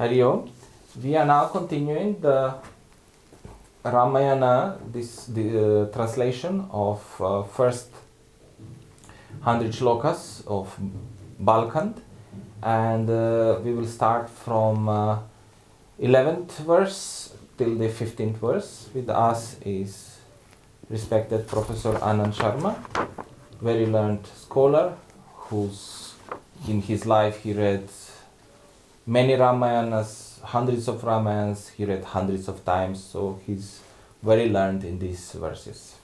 Hari Om. We are now continuing the Ramayana, the translation of first 100 shlokas of Balkand, and we will start from 11th verse till the 15th verse. With us is respected Professor Anand Sharma, very learned scholar, who's in his life he read many Ramayanas, hundreds of Ramayanas, he read hundreds of times, so he's very learned in these verses.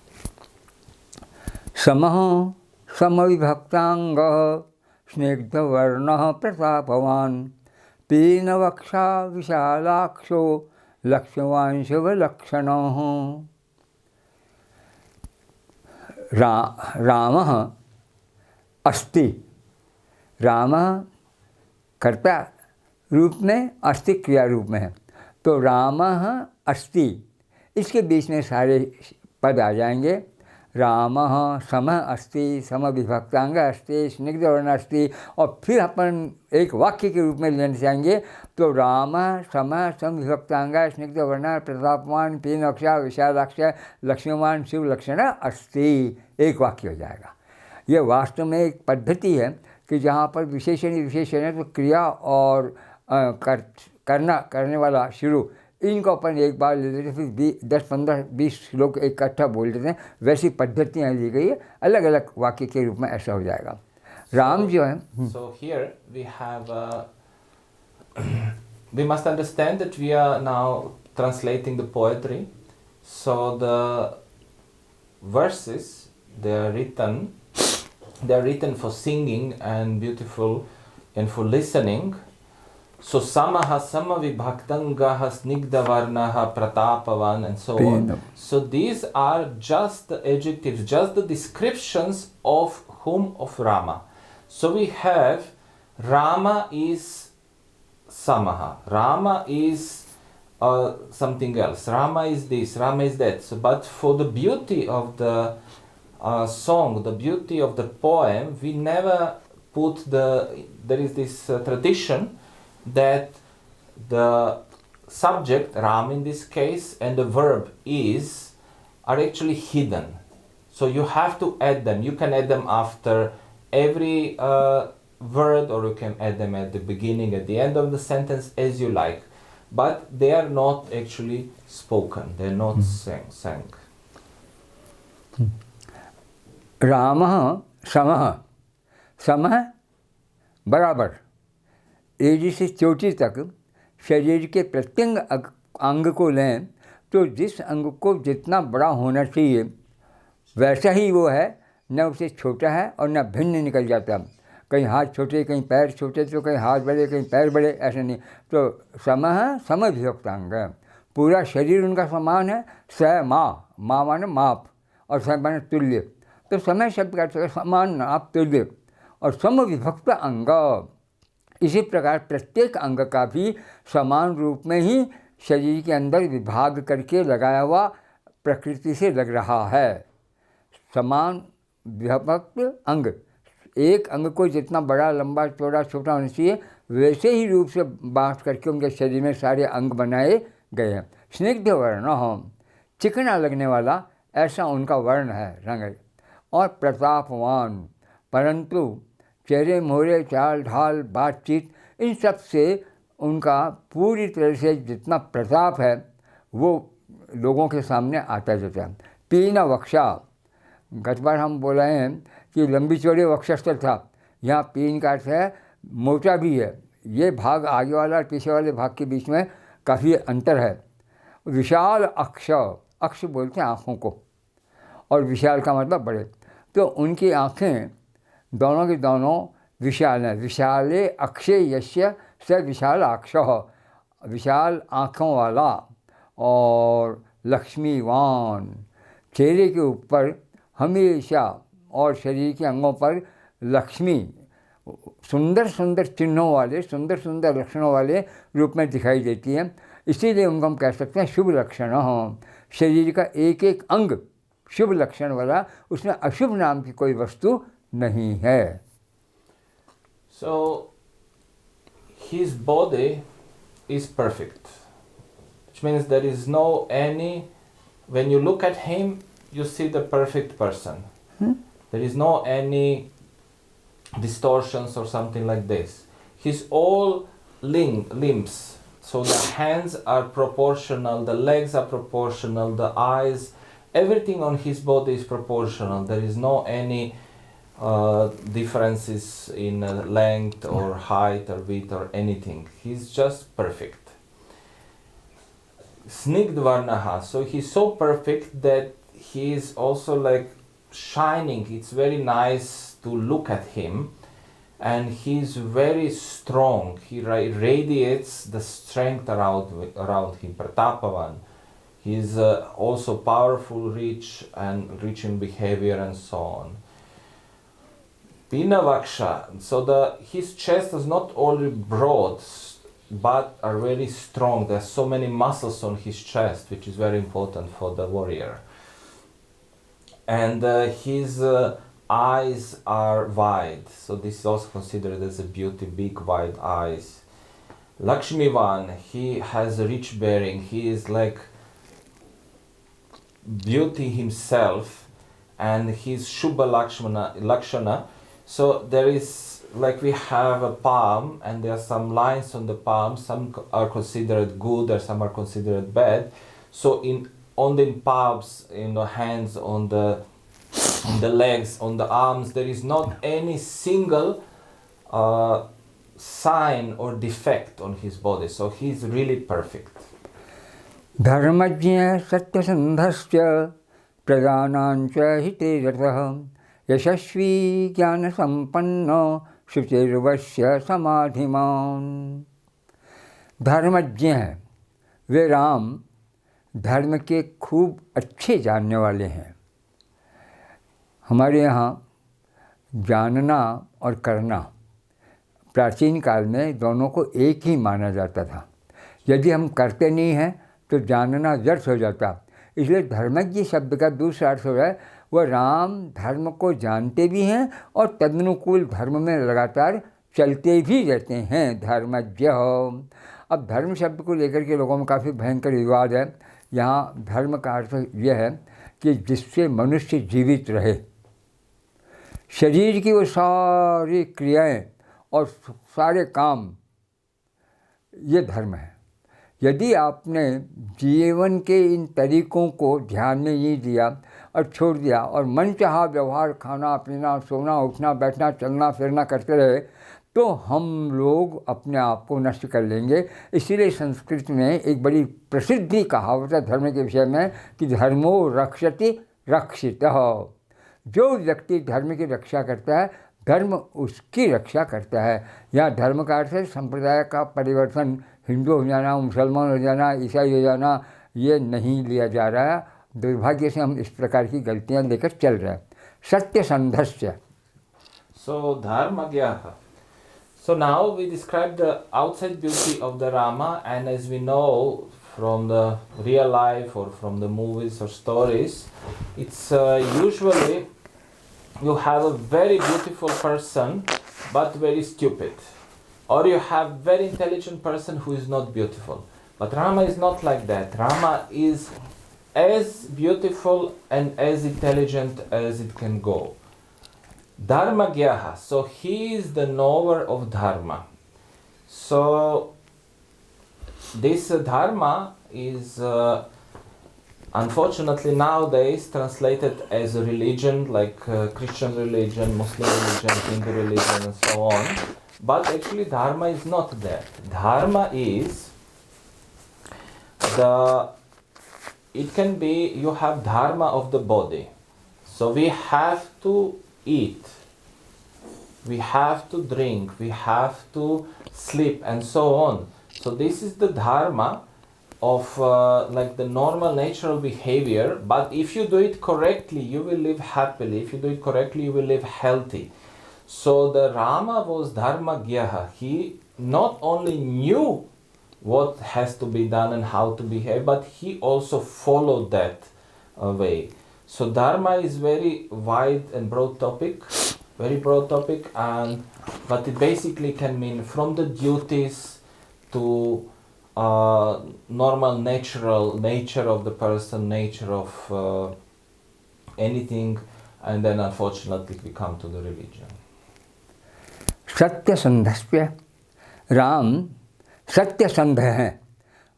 Samah samavibhaktangah snigdhavarnah pratapavan peenavaksha vishalaksho lakshmavanshava Ramah अस्ति. रामः कर्ता रूप में, अस्ति क्रिया रूप में है. तो रामः अस्ति, इसके बीच में सारे पद आ जाएंगे. रामः समः अस्ति, समविभक्तांग अस्ति, स्निग्धवर्ण अस्ति, और फिर अपन एक वाक्य के रूप में लेना चाहेंगे. तो रामः समः समविभक्तांग स्निग्धवर्ण प्रतापवान पीनवक्षा विशालाक्ष लक्ष्मीवान शिव लक्षण अस्ति, एक वाक्य हो जाएगा. यह वास्तव में एक पद्धति है कि जहाँ पर विशेषण है तो क्रिया और करने वाला शुरू, इनको अपन एक बार ले लेते हैं, फिर 10, 15, 20 श्लोक इकट्ठा बोल देते हैं. वैसी पद्धतियाँ ली गई है, अलग अलग वाक्य के रूप में ऐसा हो जाएगा. राम जो है. So here we have we must understand that we are now translating the poetry. So the verses, they are written for singing and beautiful and for listening. So samaha samavibhaktangaha snigdhavarnaha pratapavan and so on. So these are just the adjectives, just the descriptions of whom? Of Rama. So we have Rama is samaha, Rama is something else, Rama is this, Rama is that. So, but for the beauty of the song, the beauty of the poem, we never put there is this tradition that the subject, Ram in this case, and the verb is are actually hidden. So you have to add them. You can add them after every word, or you can add them at the beginning, at the end of the sentence, as you like. But they are not actually spoken. They are not sang. रामः समः, समः बराबर, एड़ी से चोटी तक शरीर के प्रत्यंग अंग को लें तो जिस अंग को जितना बड़ा होना चाहिए वैसा ही वो है, न उसे छोटा है और न भिन्न निकल जाता. कहीं हाथ छोटे, कहीं पैर छोटे, तो कहीं हाथ बड़े, कहीं पैर बड़े, ऐसा नहीं. तो समः समविभक्तांग, पूरा शरीर उनका समान है. स माँ माने माप, और स माने तुल्य. तो समय शब्द का अर्थ है समान, नाप, तुल्य. और समविभक्त अंग, इसी प्रकार प्रत्येक अंग का भी समान रूप में ही शरीर के अंदर विभाग करके लगाया हुआ प्रकृति से लग रहा है. समान विभक्त अंग, एक अंग को जितना बड़ा, लंबा, चौड़ा, छोटा होना चाहिए वैसे ही रूप से बांट करके उनके शरीर में सारे अंग बनाए गए हैं. स्निग्ध वर्ण, चिकना लगने वाला, ऐसा उनका वर्ण है, रंग है. और प्रतापवान, परंतु चेहरे मोहरे, चाल ढाल, बातचीत, इन सब से उनका पूरी तरह से जितना प्रताप है वो लोगों के सामने आता जाता है. पीन वक्षा, गत बार हम बोले हैं कि लंबी चौड़े वक्षस्थल था, यहाँ पीन का अर्थ है मोटा भी है. ये भाग आगे वाला और पीछे वाले भाग के बीच में काफ़ी अंतर है. विशाल अक्ष, अक्ष बोलते हैं आँखों को, और विशाल का मतलब बड़े. तो उनकी आँखें दोनों के दोनों विशाल हैं. विशाले अक्षे यस्य स विशाल अक्षः, विशाल आँखों वाला और लक्ष्मीवान, चेहरे के ऊपर हमेशा और शरीर के अंगों पर लक्ष्मी सुंदर सुंदर चिन्हों वाले, सुंदर सुंदर लक्षणों वाले रूप में दिखाई देती है. इसीलिए उनको हम कह सकते हैं शुभ लक्षण. शरीर का एक एक अंग शुभ लक्षण वाला, उसमें अशुभ नाम की कोई वस्तु नहीं है. So his body is perfect, which means there is no any, when you look at him, you see the perfect person. There is no any distortions or something like this. He's all limbs. So the hands are proportional, the legs are proportional, the eyes, everything on his body is proportional. There is no any differences in length or height or width or anything. He's just perfect. Snigdvarnaha, so he's so perfect that he is also like shining. It's very nice to look at him, and he's very strong. He radiates the strength around him. Pratapavan. He's also powerful, rich in behavior and so on. Pinavaksha, so his chest is not only broad but are very strong. There are so many muscles on his chest, which is very important for the warrior. And his eyes are wide, so this is also considered as a beauty, big wide eyes. Lakshmivan, he has a rich bearing, he is like beauty himself, and he's Shubha Lakshana. So there is, like we have a palm and there are some lines on the palm, some are considered good or some are considered bad. So on the palms, in the hands, on the legs, on the arms, there is not any single sign or defect on his body. So he's really perfect. Dharmajya satyasandhasya pradanancha hite ratah yashashvi jnana sampanno शुचिर्वश्य समाधिमान। धर्मज्ञ हैं, वे राम धर्म के खूब अच्छे जानने वाले हैं। हमारे यहाँ जानना और करना प्राचीन काल में दोनों को एक ही माना जाता था। यदि हम करते नहीं हैं तो जानना व्यर्थ हो जाता। इसलिए धर्मज्ञ शब्द का दूसरा अर्थ हो रहा है वह राम धर्म को जानते भी हैं और तदनुकूल धर्म में लगातार चलते भी रहते हैं। धर्मज्ञ हो। अब धर्म शब्द को लेकर के लोगों में काफ़ी भयंकर विवाद है। यहाँ धर्म का अर्थ यह है कि जिससे मनुष्य जीवित रहे, शरीर की वो सारी क्रियाएं और सारे काम, ये धर्म है। यदि आपने जीवन के इन तरीक़ों को ध्यान में नहीं दिया और छोड़ दिया और मनचाहा व्यवहार, खाना पीना, सोना, उठना, बैठना, चलना फिरना करते रहे, तो हम लोग अपने आप को नष्ट कर लेंगे। इसीलिए संस्कृत में एक बड़ी प्रसिद्धि कहावत है धर्म के विषय में कि धर्मो रक्षति रक्षितः। जो व्यक्ति धर्म की रक्षा करता है, धर्म उसकी रक्षा करता है। यहाँ धर्म का अर्थ है संप्रदाय का परिवर्तन, हिंदू हो जाना, मुसलमान हो जाना, ईसाई हो जाना, ये नहीं लिया जा रहा है। दुर्भाग्य से हम इस प्रकार की गलतियाँ लेकर चल रहे हैं। सत्य संधस्य। So dharmagyaha. So now we describe the outside beauty of the Rama, and as we know from the real life or from the movies or stories, it's usually you have a very beautiful person but very stupid, or you have very intelligent person who is not beautiful. But Rama is not like that. Rama is as beautiful and as intelligent as it can go. Dharmagyaha, so he is the knower of dharma. So this dharma is unfortunately nowadays translated as a religion, like Christian religion, Muslim religion, Hindu religion and so on. But actually dharma is not that. Dharma is it can be, you have dharma of the body. So we have to eat, we have to drink, we have to sleep and so on. So this is the dharma of like the normal natural behavior, but if you do it correctly, you will live happily. If you do it correctly, you will live healthy. So the Rama was dharmagyaha. He not only knew what has to be done and how to behave, but he also followed that way. So dharma is very wide and broad topic, very broad topic, and but it basically can mean from the duties to normal natural nature of the person, nature of anything, and then unfortunately we come to the religion. सत्यसंधस्य Ram सत्यसंध है,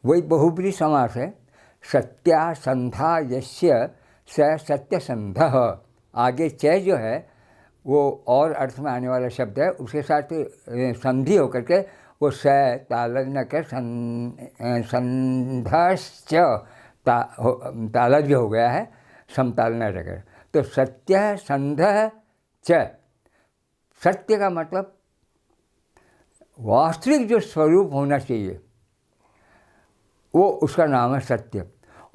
वही बहुब्री समास है। सत्यासंधा यस्य स सत्यसंधः, आगे च जो है वो और अर्थ में आने वाला शब्द है, उसके साथ संधि होकर के वो स तालज न कर संधश्च तालज हो गया है, समताल न रह। तो सत्य संध च, सत्य का मतलब वास्तविक जो स्वरूप होना चाहिए वो उसका नाम है सत्य।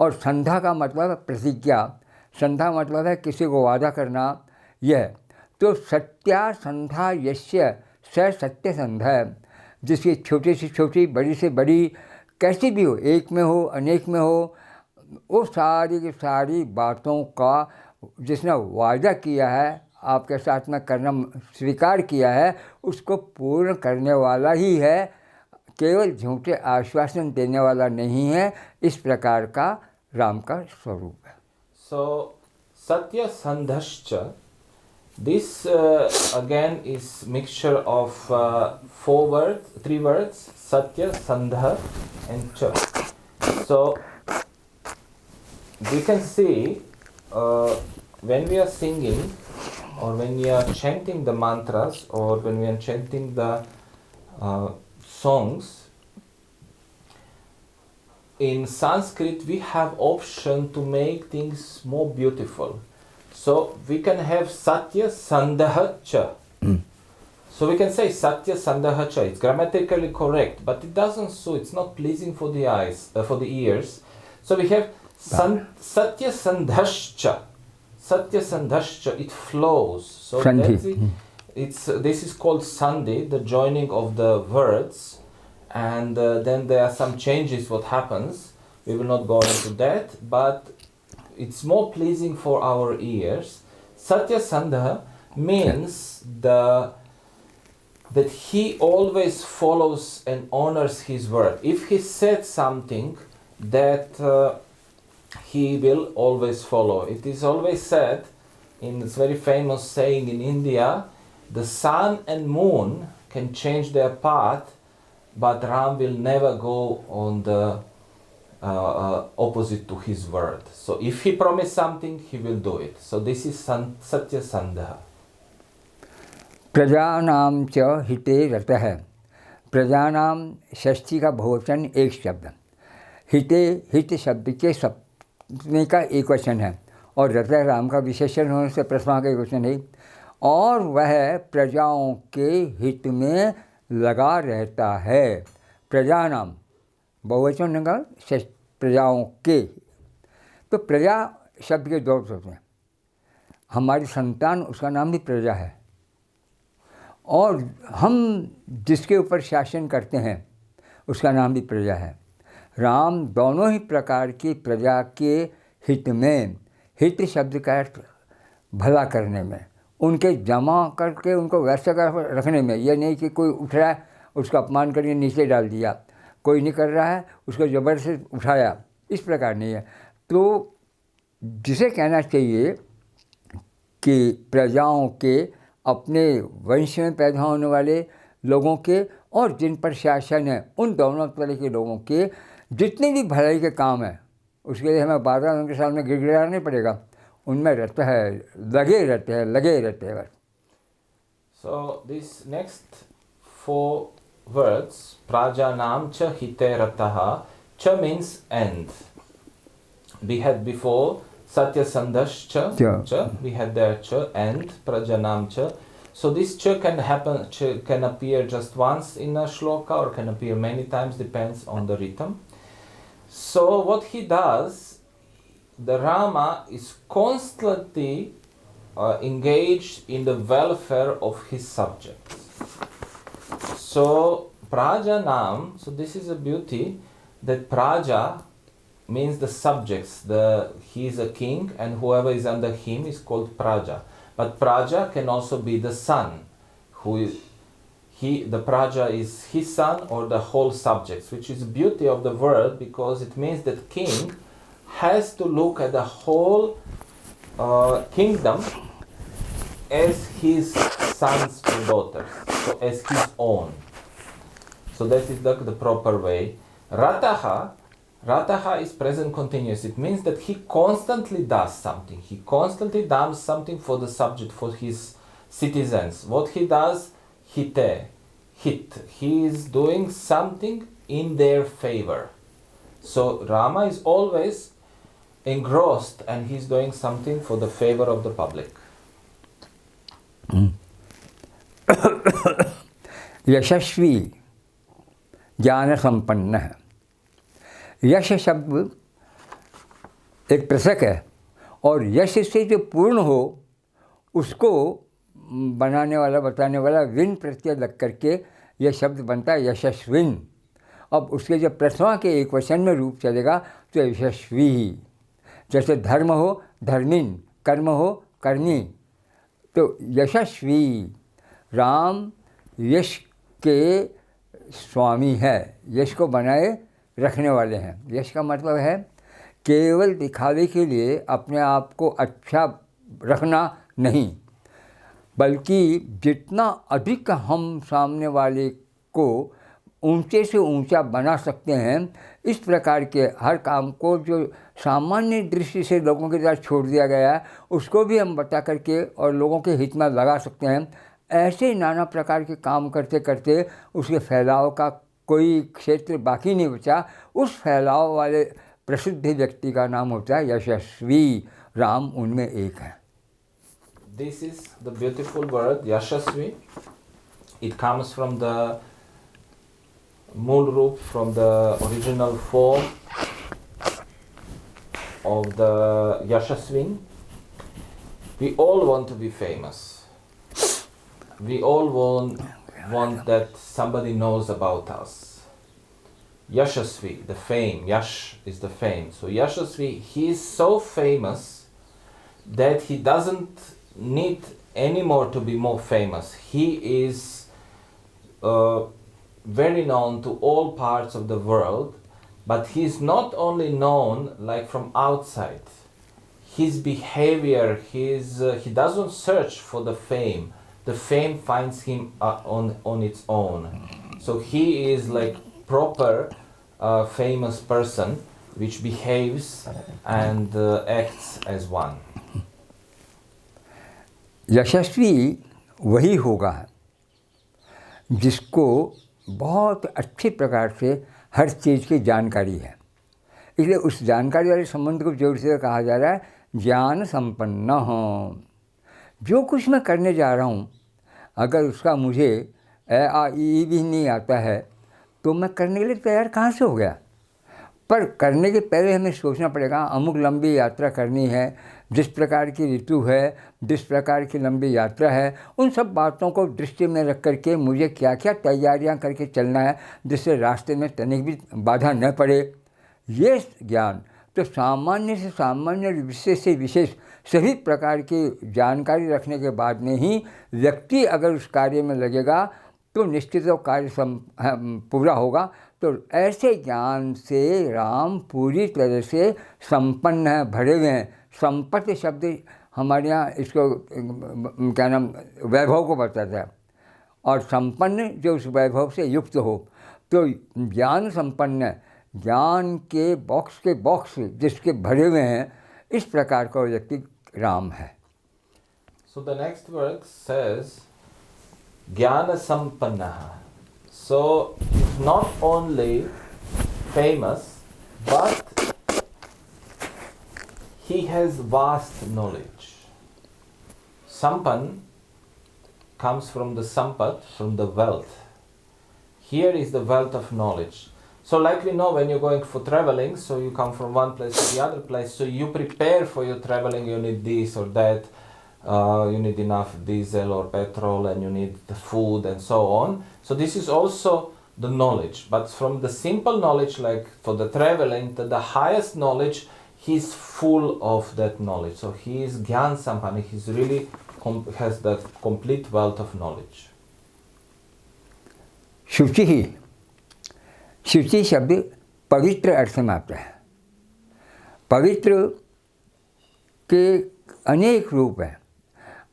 और संधा का मतलब प्रतिज्ञा, संधा मतलब है किसी को वादा करना, यह। तो सत्या संधा यस्य स सत्य संधा है, जिसकी छोटी से छोटी बड़ी से बड़ी कैसी भी हो, एक में हो अनेक में हो, वो सारी की सारी बातों का जिसने वादा किया है आपके साथ में करना स्वीकार किया है, उसको पूर्ण करने वाला ही है, केवल झूठे आश्वासन देने वाला नहीं है। इस प्रकार का राम का स्वरूप है। So Satya Sandhascha, this again is mixture of three words, Satya, Sandha and Cha. So we can see when we are singing or when we are chanting the mantras or when we are chanting the songs, in Sanskrit we have option to make things more beautiful. So we can have Satya Sandha Cha. So we can say Satya Sandha Cha. It's grammatically correct, but it doesn't suit. It's not pleasing for the eyes, for the ears. So we have Satya Sandhascha. Satya Sandhascha. It flows. So that's it. This is called Sandhi, the joining of the words. And then there are some changes what happens. We will not go into that, but it's more pleasing for our ears. Satya Sandha means that he always follows and honors his word. If he said something, that he will always follow. It is always said in this very famous saying in India, the sun and moon can change their path, but Ram will never go on the opposite to his word. So if he promised something, he will do it. So this is Satya Sandha. प्रजानाम च हिते रतः, प्रजानाम षष्ठी का बहुवचन एक शब्द, हिते हित शब्द के सप्तमी का एक वचन है, और रतः राम का विशेषण होने से प्रथमा का एक वचन है। और वह प्रजाओं के हित में लगा रहता है। प्रजानाम बहुवचन का प्रजाओं के, तो प्रजा शब्द के दो अर्थ हैं। हमारी संतान उसका नाम भी प्रजा है, और हम जिसके ऊपर शासन करते हैं उसका नाम भी प्रजा है। राम दोनों ही प्रकार की प्रजा के हित में, हित शब्द का अर्थ भला करने में, उनके जमा करके उनको वैसा कर रखने में। यह नहीं कि कोई उठ रहा है उसका अपमान करके नीचे डाल दिया, कोई नहीं कर रहा है उसको ज़बरदस्ती उठाया, इस प्रकार नहीं है। तो जिसे कहना चाहिए कि प्रजाओं के, अपने वंश में पैदा होने वाले लोगों के और जिन पर शासन है, उन दोनों तरह के लोगों के जितने भी भलाई के काम हैं, उसके लिए हमें बार बार उनके सामने गिड़गिड़ाना नहीं पड़ेगा, उनमें रहता है, लगे रहते हैं बस। So this next four words, Prajanam cha hite rataha, cha means end. We had before Satya Sandhash cha, we had there cha, and Prajanam cha. So this cha can happen, cha can appear just once in a shloka or can appear many times, depends on the rhythm. So what he does, the Rama is constantly engaged in the welfare of his subjects. So Prajanam, so this is a beauty, that Praja means the subjects. He is a king and whoever is under him is called Praja. But Praja can also be the son, the Praja is his son or the whole subjects, which is the beauty of the word, because it means that king has to look at the whole kingdom as his sons or daughters, so as his own. So that is the proper way. Rataha is present continuous. It means that he constantly does something. He constantly does something for the subject, for his citizens. What he does, hit. He is doing something in their favor. So Rama is always engrossed and he's doing something for the favor of the public. यशस्वी ज्ञान संपन्न है। यश शब्द एक प्रसक है और यश से जो पूर्ण हो उसको बनाने वाला बताने वाला विन प्रत्यय लग करके यह शब्द बनता है यशस्विन। अब उसके जब प्रथमा के एक वचन में रूप चलेगा तो यशस्वी। जैसे धर्म हो धर्मिन, कर्म हो कर्मी, तो यशस्वी। राम यश के स्वामी है, यश को बनाए रखने वाले हैं। यश का मतलब है केवल दिखावे के लिए अपने आप को अच्छा रखना नहीं, बल्कि जितना अधिक हम सामने वाले को ऊंचे से ऊंचा बना सकते हैं, इस प्रकार के हर काम को जो सामान्य दृष्टि से लोगों के द्वारा छोड़ दिया गया है उसको भी हम बता करके और लोगों के हित में लगा सकते हैं। ऐसे नाना प्रकार के काम करते करते उसके फैलाव का कोई क्षेत्र बाकी नहीं बचा। उस फैलाव वाले प्रसिद्ध व्यक्ति का नाम होता है यशस्वी। राम उनमें एक है। This is the beautiful word Yashasvi. It comes from the Mulrup, from the original form of the Yashasvin. We all want to be famous. We all want that somebody knows about us. Yashasvi, the fame. Yash is the fame. So Yashasvi, he is so famous that he doesn't need anymore to be more famous. He is very known to all parts of the world, but he is not only known like from outside. His behavior, he doesn't search for the fame. The fame finds him on its own. So he is like proper famous person which behaves and acts as one. यशस्वी वही होगा जिसको बहुत अच्छी प्रकार से हर चीज़ की जानकारी है। इसलिए उस जानकारी वाले संबंध को जोर से कहा जा रहा है ज्ञान संपन्न हो। जो कुछ मैं करने जा रहा हूँ अगर उसका मुझे आ ई भी नहीं आता है तो मैं करने के लिए तैयार कहाँ से हो गया। पर करने के पहले हमें सोचना पड़ेगा अमुक लंबी यात्रा करनी है, जिस प्रकार की ऋतु है, जिस प्रकार की लंबी यात्रा है, उन सब बातों को दृष्टि में रख करके मुझे क्या क्या तैयारियां करके चलना है जिससे रास्ते में तनिक भी बाधा न पड़े। ये ज्ञान तो सामान्य से सामान्य, विशेष से विशेष सभी प्रकार की जानकारी रखने के बाद में ही व्यक्ति अगर उस कार्य में लगेगा तो निश्चित तो कार्य पूरा होगा। तो ऐसे ज्ञान से राम पूरी तरह से संपन्न है, भरे हुए हैं। संपत्ति शब्द हमारे यहाँ इसको क्या नाम वैभव को बताता है, और संपन्न जो उस वैभव से युक्त हो। तो ज्ञान संपन्न, ज्ञान के बॉक्स जिसके भरे हुए हैं, इस प्रकार का व्यक्ति राम है। So the next word says ज्ञान संपन्न। So he's not only famous, but he has vast knowledge. Sampan comes from the sampat, from the wealth. Here is the wealth of knowledge. So like we know when you're going for traveling, so you come from one place to the other place, so you prepare for your traveling, you need this or that, you need enough diesel or petrol, and you need the food and so on. So this is also the knowledge, but from the simple knowledge, like for the traveling, to the highest knowledge, he's full of that knowledge. So he is Gyan Sampanna, he's really has the complete wealth of knowledge. शुचि ही, शुचि शब्द पवित्र अर्थ में आता है। पवित्र के अनेक रूप हैं।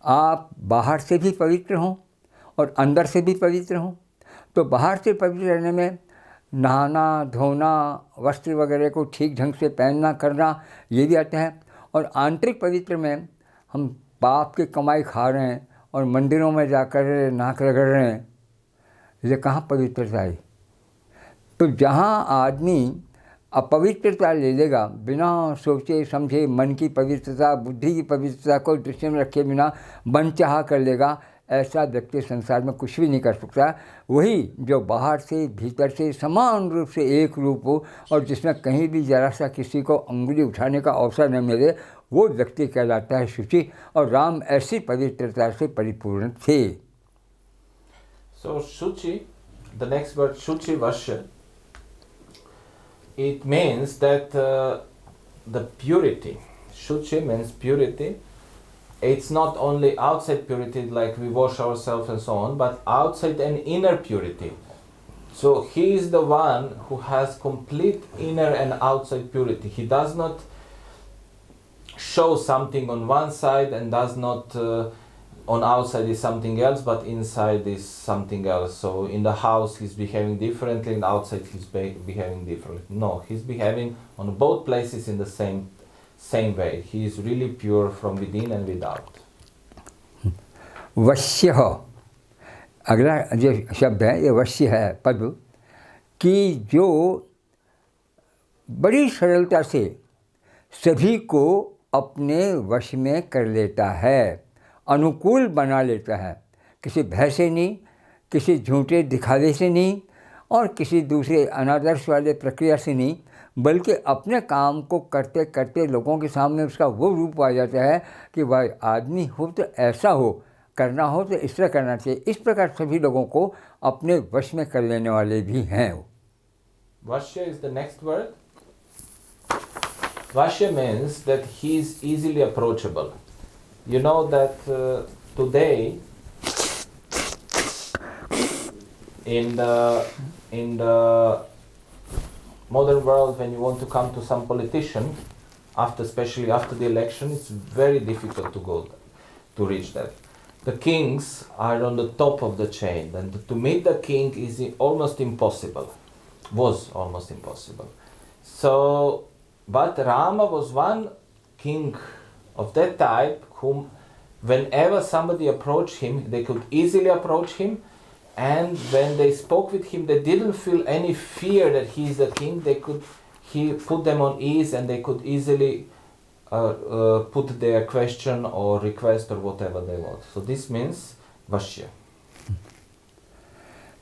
आप बाहर से भी पवित्र हों और अंदर से भी पवित्र हों। तो बाहर से पवित्र रहने में नहाना, धोना, वस्त्र वगैरह को ठीक ढंग से पहनना करना, ये भी आता है। और आंतरिक पवित्र में हम पाप की कमाई खा रहे हैं और मंदिरों में जाकर नाक रगड़ रहे हैं, ये कहाँ पवित्रता है। तो जहाँ आदमी अपवित्रता ले लेगा, बिना सोचे समझे मन की पवित्रता, बुद्धि की पवित्रता को दृष्टि में रखे बिना मनचाहा कर लेगा, ऐसा व्यक्ति संसार में कुछ भी नहीं कर सकता। वही जो बाहर से भीतर से समान रूप से एक रूप हो और जिसमें कहीं भी जरा सा किसी को अंगुली उठाने का अवसर न मिले, वो व्यक्ति कहलाता है शुचि। और राम ऐसी पवित्रता से परिपूर्ण थे। So Shuchi, the next word Shuchi Vashya, it means that the purity. Shuchi means purity. It's not only outside purity, like we wash ourselves and so on, but outside and inner purity. So he is the one who has complete inner and outside purity. He does not show something on one side and does not on outside is something else, but inside is something else. So in the house he's behaving differently, and outside he's behaving differently. No, he's behaving on both places in the same way. He is really pure from within and without. वश्य, अगला जो शब्द है ये वश्य है पद, कि जो बड़ी सरलता से सभी को अपने वश में कर लेता है, अनुकूल बना लेता है। किसी भय से नहीं, किसी झूठे दिखावे से नहीं और किसी दूसरे अनादर्श वाले प्रक्रिया से नहीं, बल्कि अपने काम को करते करते लोगों के सामने उसका वो रूप आ जाता है कि भाई आदमी हो तो ऐसा हो, करना हो तो इस तरह करना चाहिए। इस प्रकार सभी लोगों को अपने वश में कर लेने वाले भी हैं। Vashya is the next word. Vashya means that he is easily approachable. You know that today in the modern world, when you want to come to some politician, especially after the election, it's very difficult to reach that. The kings are on the top of the chain, and to meet the king is almost impossible. Was almost impossible. So, but Rama was one king of that type whom, whenever somebody approached him, they could easily approach him, and when they spoke with him, they didn't feel any fear that he is the king. He put them on ease, and they could easily put their question or request or whatever they want. So this means Vashya.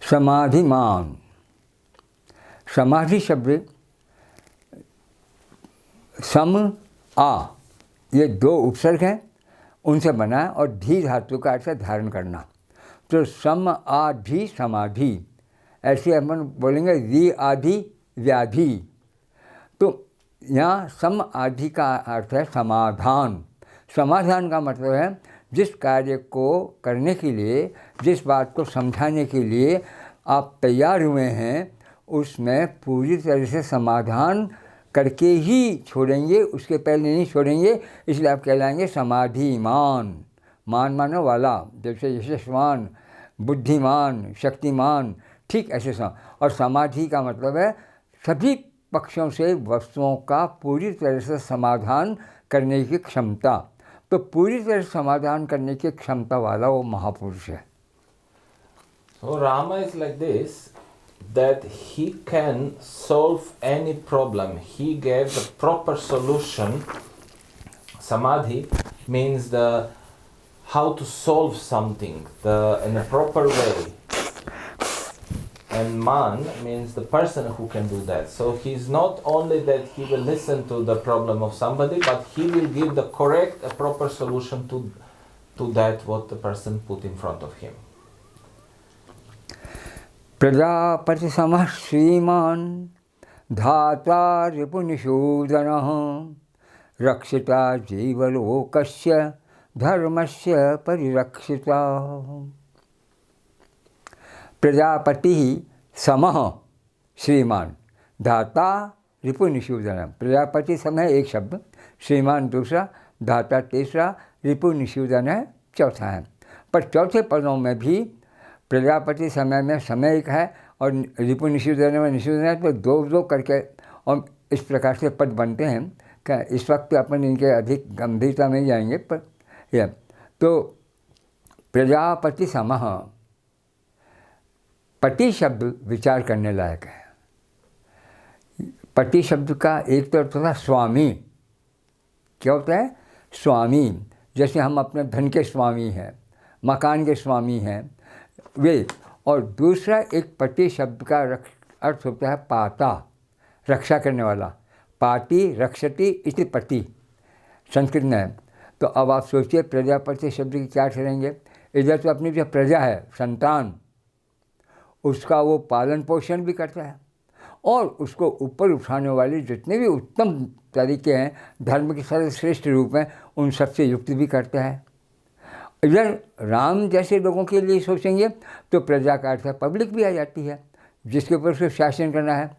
समाधिमान, समाधि शब्द सम आ, ये दो उपसर्ग हैं, उनसे बना है और धी धातु का अर्थ धारण करना। तो सम आधि समाधि, ऐसे अपन बोलेंगे वी आधि व्याधि। तो यहाँ सम आधि का अर्थ है समाधान। समाधान का मतलब है जिस कार्य को करने के लिए, जिस बात को समझाने के लिए आप तैयार हुए हैं, उसमें पूरी तरह से समाधान करके ही छोड़ेंगे, उसके पहले नहीं छोड़ेंगे। इसलिए आप कहलाएंगे समाधिमान। मान मानो वाला, जैसे यशस्वान, बुद्धिमान, शक्तिमान, ठीक ऐसे और समाधि का मतलब है सभी पक्षों से वस्तुओं का पूरी तरह से समाधान करने की क्षमता। तो पूरी तरह से समाधान करने की क्षमता वाला वो महापुरुष है। So Rama is like this, that he can solve any problem. He gave the proper solution. Samadhi means how to solve something in a proper way. And man means the person who can do that. So he's not only that he will listen to the problem of somebody, but he will give the correct, proper solution to that what the person put in front of him. Prajapati समः श्रीमान् धाता रिपुनिषूदनः रक्षिता जीवलोकस्य धर्मस्य परिरक्षिता। प्रजापति समः श्रीमान धाता रिपुनिषूदन। प्रजापति समय एक शब्द, श्रीमान दूसरा, धाता तीसरा, रिपुनिषूदन है चौथा है। पर चौथे पदों में भी प्रजापति समय में समय एक है और रिपुनिषूदन में निषूदन है, तो दो दो करके और इस प्रकार से पद बनते हैं। क्या इस वक्त अपन इनके अधिक गंभीरता में जाएंगे, पर यह तो प्रजापति समः, पति शब्द विचार करने लायक है। पति शब्द का एक तो अर्थ होता है स्वामी। क्या होता है? स्वामी। जैसे हम अपने धन के स्वामी हैं, मकान के स्वामी हैं वे। और दूसरा एक पति शब्द का अर्थ होता है पाता, रक्षा करने वाला। पाति रक्षति इति पति संस्कृत में है। तो अब आप सोचिए प्रजापति शब्द की क्या ठहरेंगे। इधर तो अपनी जो प्रजा है, संतान, उसका वो पालन पोषण भी करता है और उसको ऊपर उठाने वाले जितने भी उत्तम तरीके हैं, धर्म के सर्वश्रेष्ठ रूप हैं, उन सबसे युक्त भी करता है। इधर राम जैसे लोगों के लिए सोचेंगे तो प्रजा का अर्थ पब्लिक भी आ जाती है, जिसके ऊपर उसको शासन करना है,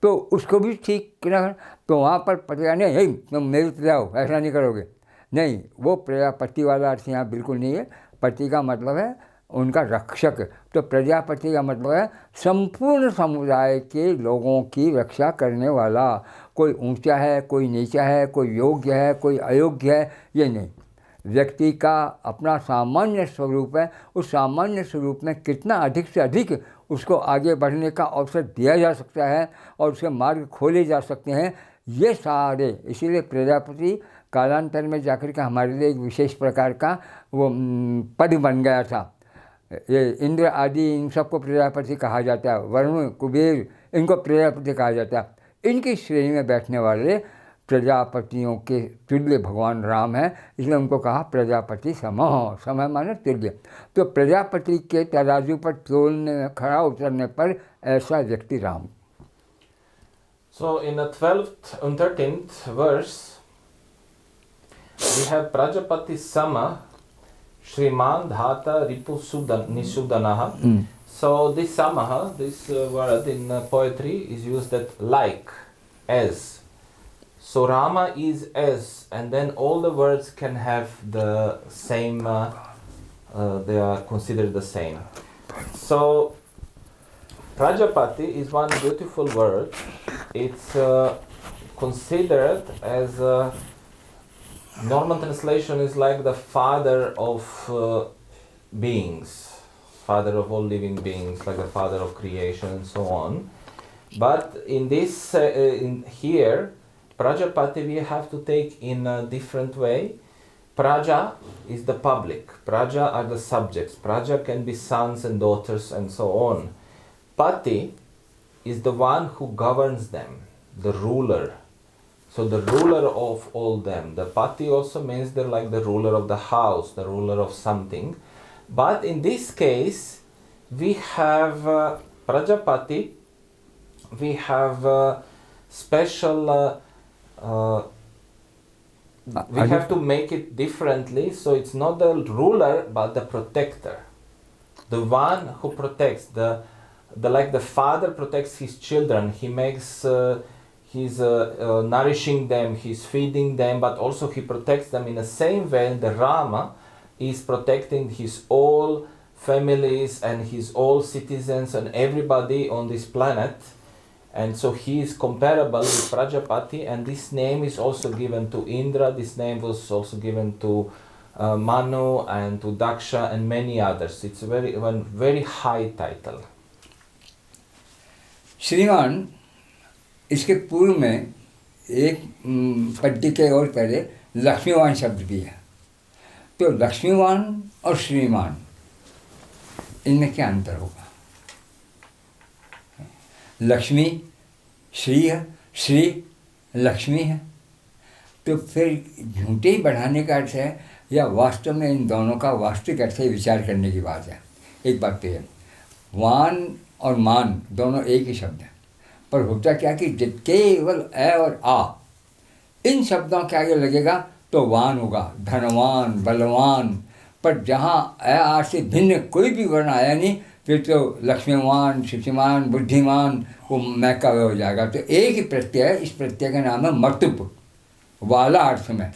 तो उसको भी ठीक करना। तो वहाँ पर प्रजा नहीं, तुम मेरी प्रजा हो, ऐसा नहीं करोगे, नहीं, वो प्रजापति वाला अर्थ यहाँ बिल्कुल नहीं है। पति का मतलब है उनका रक्षक। तो प्रजापति का मतलब है संपूर्ण समुदाय के लोगों की रक्षा करने वाला। कोई ऊंचा है, कोई नीचा है, कोई योग्य है, कोई अयोग्य है, ये नहीं। व्यक्ति का अपना सामान्य स्वरूप है, उस सामान्य स्वरूप में कितना अधिक से अधिक उसको आगे बढ़ने का अवसर दिया जा सकता है और उसके मार्ग खोले जा सकते हैं, ये सारे। इसीलिए प्रजापति कालांतर में जाकर के हमारे लिए एक विशेष प्रकार का वो पद बन गया था। ये इंद्र आदि इन सबको प्रजापति कहा जाता है, वरुण कुबेर इनको प्रजापति कहा जाता है। इनकी श्रेणी में बैठने वाले प्रजापतियों के तुल्य भगवान राम हैं, इसलिए उनको कहा प्रजापति समः। समय माने तुल्य। तो प्रजापति के तराजू पर तोलने में, खड़ा उतरने पर ऐसा व्यक्ति Ram. So in the 12th and 13th verse we have Prajapati Sama Shriman Dhata Ripu Nisudanaha. So this Samaha, this word in poetry is used that like, as. So Rama is as, and then all the words can have the same, they are considered the same. So Prajapati is one beautiful word. It's considered as normal translation is like the father of beings, father of all living beings, like the father of creation and so on. But in this, in here, Prajapati we have to take in a different way. Praja is the public. Praja are the subjects. Praja can be sons and daughters and so on. Pati is the one who governs them, the ruler. So the ruler of all them. The Pati also means they're like the ruler of the house, the ruler of something. But in this case, we have Prajapati, we have special, we have to make it differently. So it's not the ruler, but the protector. The one who protects, like the father protects his children. He makes, he's nourishing them, he's feeding them, but also he protects them in the same way. The Rama is protecting his all families and his all citizens and everybody on this planet. And so he is comparable with Prajapati, and this name is also given to Indra. This name was also given to Manu and to Daksha and many others. It's a very high title. श्रीमान, इसके पूर्व में एक पद्य के और पहले लक्ष्मीवान शब्द भी है। तो लक्ष्मीवान और श्रीमान, इनमें क्या अंतर होगा? लक्ष्मी श्री है, श्री लक्ष्मी है। तो फिर झूठे ही बढ़ाने का अर्थ है या वास्तव में इन दोनों का वास्तविक अर्थ ही विचार करने की बात है। एक बात तो है, वान और मान दोनों एक ही शब्द हैं, पर होता क्या कि केवल ए और आ इन शब्दों के आगे लगेगा तो वान होगा, धनवान, बलवान। पर जहाँ ए आ से भिन्न कोई भी वर्ण आया नहीं, फिर तो लक्ष्मीवान, शक्तिमान, बुद्धिमान वो मैं का हो जाएगा। तो एक ही प्रत्यय है, इस प्रत्यय का नाम है मर्तुप वाला अर्थ में।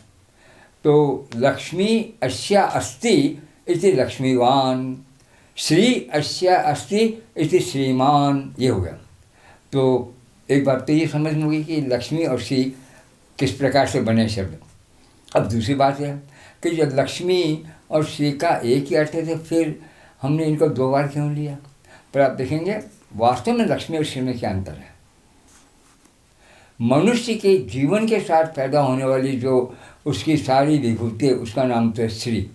तो लक्ष्मी अस्य अस्ति इति लक्ष्मीवान, श्री अस्य अस्ति इति श्रीमान, ये हो गया। तो एक बात तो ये समझ में होगी कि लक्ष्मी और श्री किस प्रकार से बने शब्द। अब दूसरी बात है कि जब लक्ष्मी और श्री का एक ही अर्थ है तो फिर हमने इनको दो बार क्यों लिया। पर आप देखेंगे वास्तव में लक्ष्मी और श्री में क्या अंतर है। मनुष्य के जीवन के साथ पैदा होने वाली जो उसकी सारी विभूति है उसका नाम तो है श्री,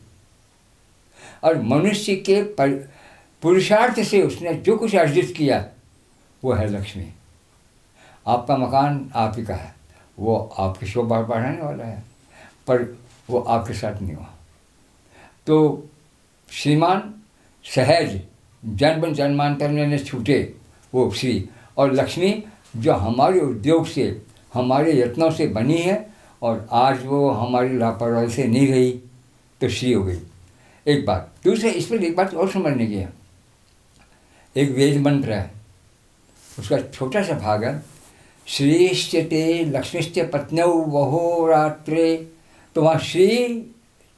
और मनुष्य के पुरुषार्थ से उसने जो कुछ अर्जित किया वो है लक्ष्मी। आपका मकान आप ही का है, वो आपकी शोभा बढ़ाने वाला है, पर वो आपके साथ नहीं हुआ। तो श्रीमान सहज जन्म जन्मांतर में छूटे वो श्री, और लक्ष्मी जो हमारे उद्योग से हमारे यत्नों से बनी है और आज वो हमारी लापरवाही से नहीं रही तो श्री हो गई। एक बात। दूसरे इस पर एक बात और समझने की है। एक वेद मंत्र है, उसका छोटा सा भाग है, श्रीश्चते लक्ष्मीश्च पत्न्यौ वहोरात्रे। तो वहाँ श्री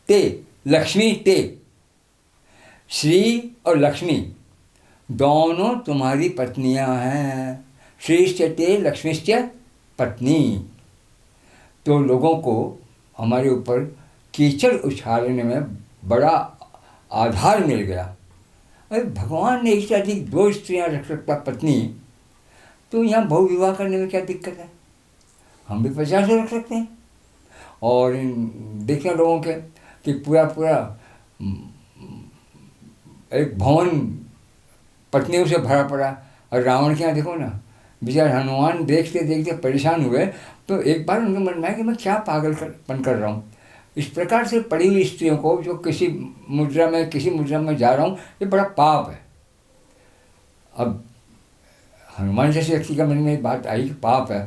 ते लक्ष्मी ते, श्री और लक्ष्मी दोनों तुम्हारी पत्नियां हैं। श्रीश्चते लक्ष्मीश्च पत्नी। तो लोगों को हमारे ऊपर कीचड़ उछालने में बड़ा आधार मिल गया। अरे भगवान ने एक से अधिक दो स्त्रियां रख सकता पत्नी, तो यहाँ बहु विवाह करने में क्या दिक्कत है। हम भी 50 रख सकते हैं। और देखना लोगों के कि पूरा एक भवन पत्नियों से भरा पड़ा। और रावण के यहाँ देखो ना, बेचारे हनुमान देखते देखते परेशान हुए। तो एक बार उनके मन में आया कि मैं क्या पागलपन कर रहा हूँ। इस प्रकार से पड़ी हुई स्त्रियों को जो किसी मुद्रा में जा रहा हूँ, ये बड़ा पाप है। अब हनुमान जैसे व्यक्ति का मन में बात आई कि पाप है,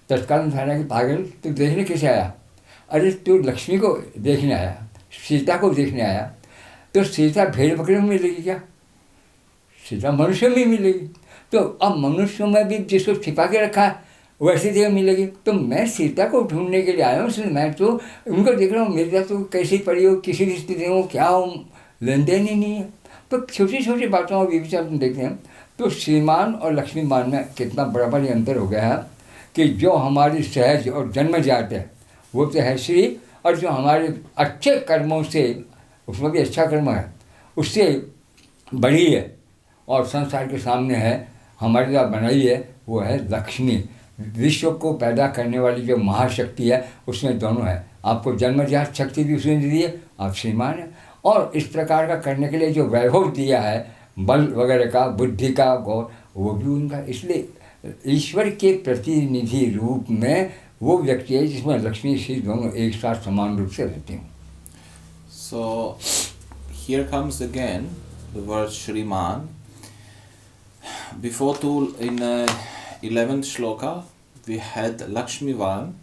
तत्काल था कि पागल तू देखने कैसे आया। अरे तू लक्ष्मी को देखने आया, सीता को देखने आया, तो सीता भेड़ बकरे में मिलेगी क्या? सीता मनुष्य में मिलेगी। तो अब मनुष्यों में भी जिसको छिपा के रखा है वैसी जगह मिलेगी। तो मैं सीता को ढूंढने के लिए आया हूँ, इसलिए मैं तो उनको देख रहा हूँ, मेरे साथ तो कैसी पड़ी हो, किसी भी स्थिति हो, क्या हो, लेन देन ही नहीं है। तो छोटी छोटी बातों और विचार देखते हैं तो श्रीमान और लक्ष्मीमान में कितना बराबर ही अंतर हो गया है कि जो हमारी सहज और जन्मजात है वो तो है श्री, और जो हमारे अच्छे कर्मों से, उसमें भी अच्छा कर्म है, उससे बड़ी है और संसार के सामने है, हमारे द्वारा बनाई है, वो है लक्ष्मी। विश्व को पैदा करने वाली जो महाशक्ति है उसमें दोनों है। आपको जन्मजात शक्ति भी उसने दी है, आप श्रीमान हैं। और इस प्रकार का करने के लिए जो वैभव दिया है, बल वगैरह का, बुद्धि का, गौर, वो भी उनका। इसलिए ईश्वर के प्रतिनिधि रूप में वो व्यक्ति है जिसमें लक्ष्मी श्री दोनों एक साथ समान रूप से रहते हैं। So here comes again the word Shriman. Before in 11th shloka we had Lakshmivan.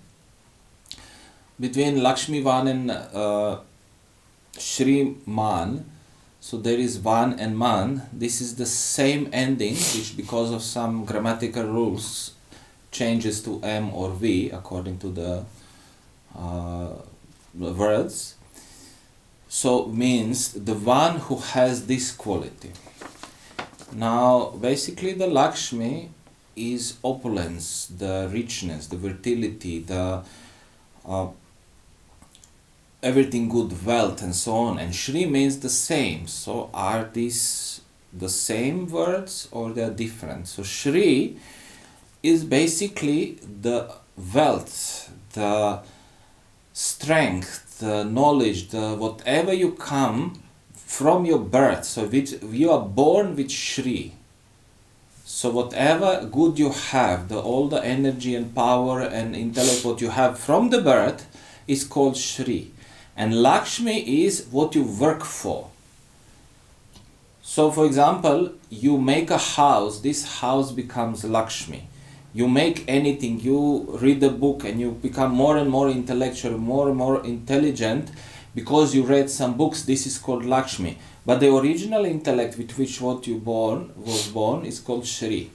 Between Lakshmivan and Shriman, so there is Van and Man. This is the same ending, which because of some grammatical rules changes to M or V according to the words. So means the one who has this quality. Now basically the Lakshmi is opulence, the richness, the fertility, the everything good, wealth and so on, and Shri means the same. So are these the same words or they are different? So Shri is basically the wealth, the strength, the knowledge, the whatever you come from your birth. So you are born with Shri. So whatever good you have, all the energy and power and intellect what you have from the birth is called Shri. And Lakshmi is what you work for. So for example, you make a house, this house becomes Lakshmi. You make anything, you read a book and you become more and more intellectual, more and more intelligent, because you read some books, this is called Lakshmi. But the original intellect with which what you was born is called Shri.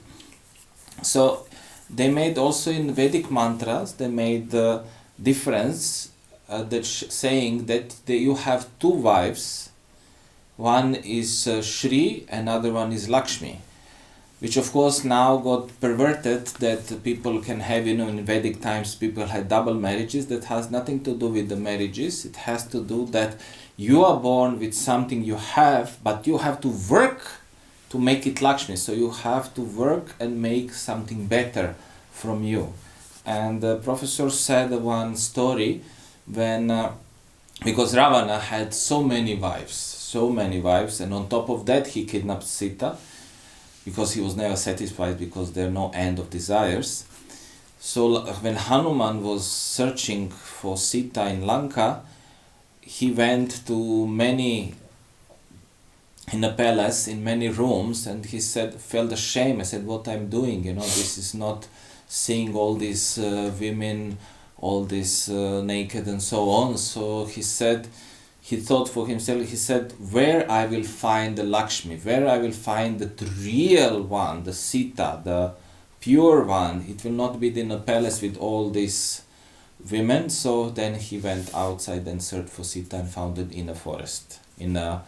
So they made also in Vedic mantras, they made the difference saying that you have two wives. One is Shri, another one is Lakshmi, which of course now got perverted, that people can have, in Vedic times people had double marriages. That has nothing to do with the marriages. It has to do that you are born with something you have, but you have to work to make it Lakshmi. So you have to work and make something better from you. And the professor said one story when, because Ravana had so many wives, and on top of that he kidnapped Sita, because he was never satisfied, because there are no end of desires. So when Hanuman was searching for Sita in Lanka, he went to in a palace, in many rooms, and he felt ashamed. I said, what I'm doing, this is not seeing all these women, all this naked and so on. So he thought for himself, he said, where I will find the Lakshmi, where I will find the real one, the Sita, the pure one. It will not be in a palace with all these women. So then he went outside and searched for Sita and found it in a forest, not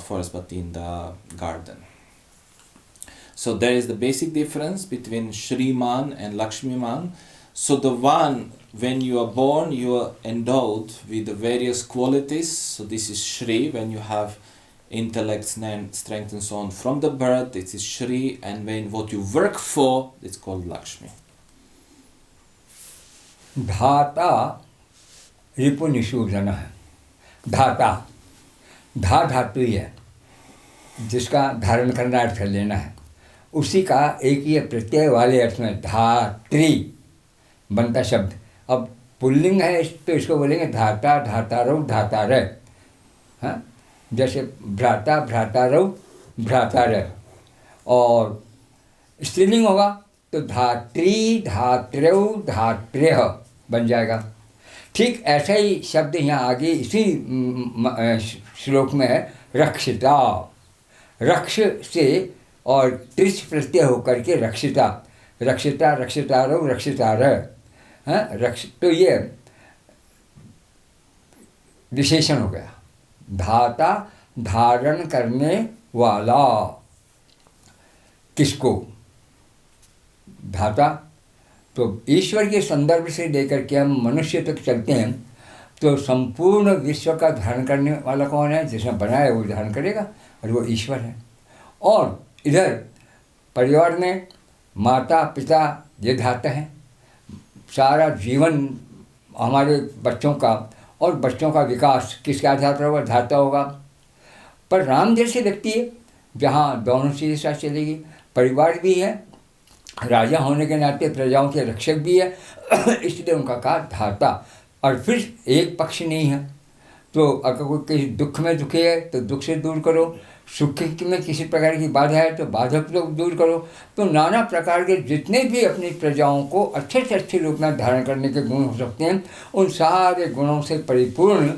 forest, but in the garden. So there is the basic difference between Shriman and Lakshmiman. So the one, when you are born, you are endowed with the various qualities. So this is Shri, when you have intellect, strength and so on from the birth, it is Shri, and when what you work for, it's called Lakshmi. धाता रिपु निषूदन है. धाता धा धातु ही है, जिसका धारण करना अर्थ लेना है. उसी का एक ही प्रत्यय वाले अर्थ में धात्री बनता शब्द. अब पुल्लिंग है तो इसको बोलेंगे धाता, धातारौ, धातारय. हाँ, जैसे भ्राता, भ्रातारौ, भ्रातारय. और स्त्रीलिंग होगा तो धात्री, धात्रौ, धात्रेय बन जाएगा. ठीक ऐसा ही शब्द यहाँ आगे इसी श्लोक में है रक्षिता. रक्ष से और त्रिच प्रत्यय होकर के रक्षिता, रक्षिता, रक्षितारौ, रक्षितारय. हाँ, रक्ष, तो ये विशेषण हो गया. धाता धारण करने वाला. किसको? धाता. तो ईश्वर के संदर्भ से लेकर के हम मनुष्य तक चलते हैं तो संपूर्ण विश्व का धारण करने वाला कौन है? जिसने बनाया वो धारण करेगा, और वो ईश्वर है. और इधर परिवार में माता पिता ये धाता हैं. सारा जीवन हमारे बच्चों का और बच्चों का विकास किसके आधार पर होगा? धाता होगा. पर राम जैसे व्यक्ति है जहाँ दोनों चीज़ें साथ चलेगी. परिवार भी है, राजा होने के नाते प्रजाओं के रक्षक भी है, इसलिए उनका कहा धाता. और फिर एक पक्ष नहीं है. तो अगर कोई किसी दुख में दुखी है तो दुख से दूर करो, सुख में किसी प्रकार की बाधा है तो बाधा को दूर करो. तो नाना प्रकार के जितने भी अपनी प्रजाओं को अच्छे से अच्छे रूप में धारण करने के गुण हो सकते हैं, उन सारे गुणों से परिपूर्ण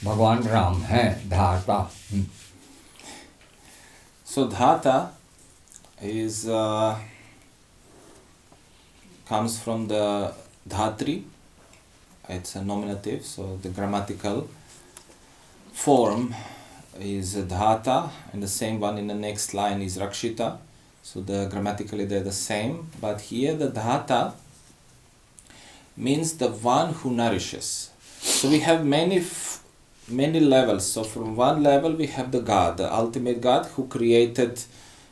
भगवान राम हैं. धाता. So dhata is comes from the dhatri. It's a nominative, so the grammatical form is dhata, and the same one in the next line is rakshita. So grammatically they're the same, but here the dhata means the one who nourishes. So we have many levels. So from one level we have the God, the ultimate God who created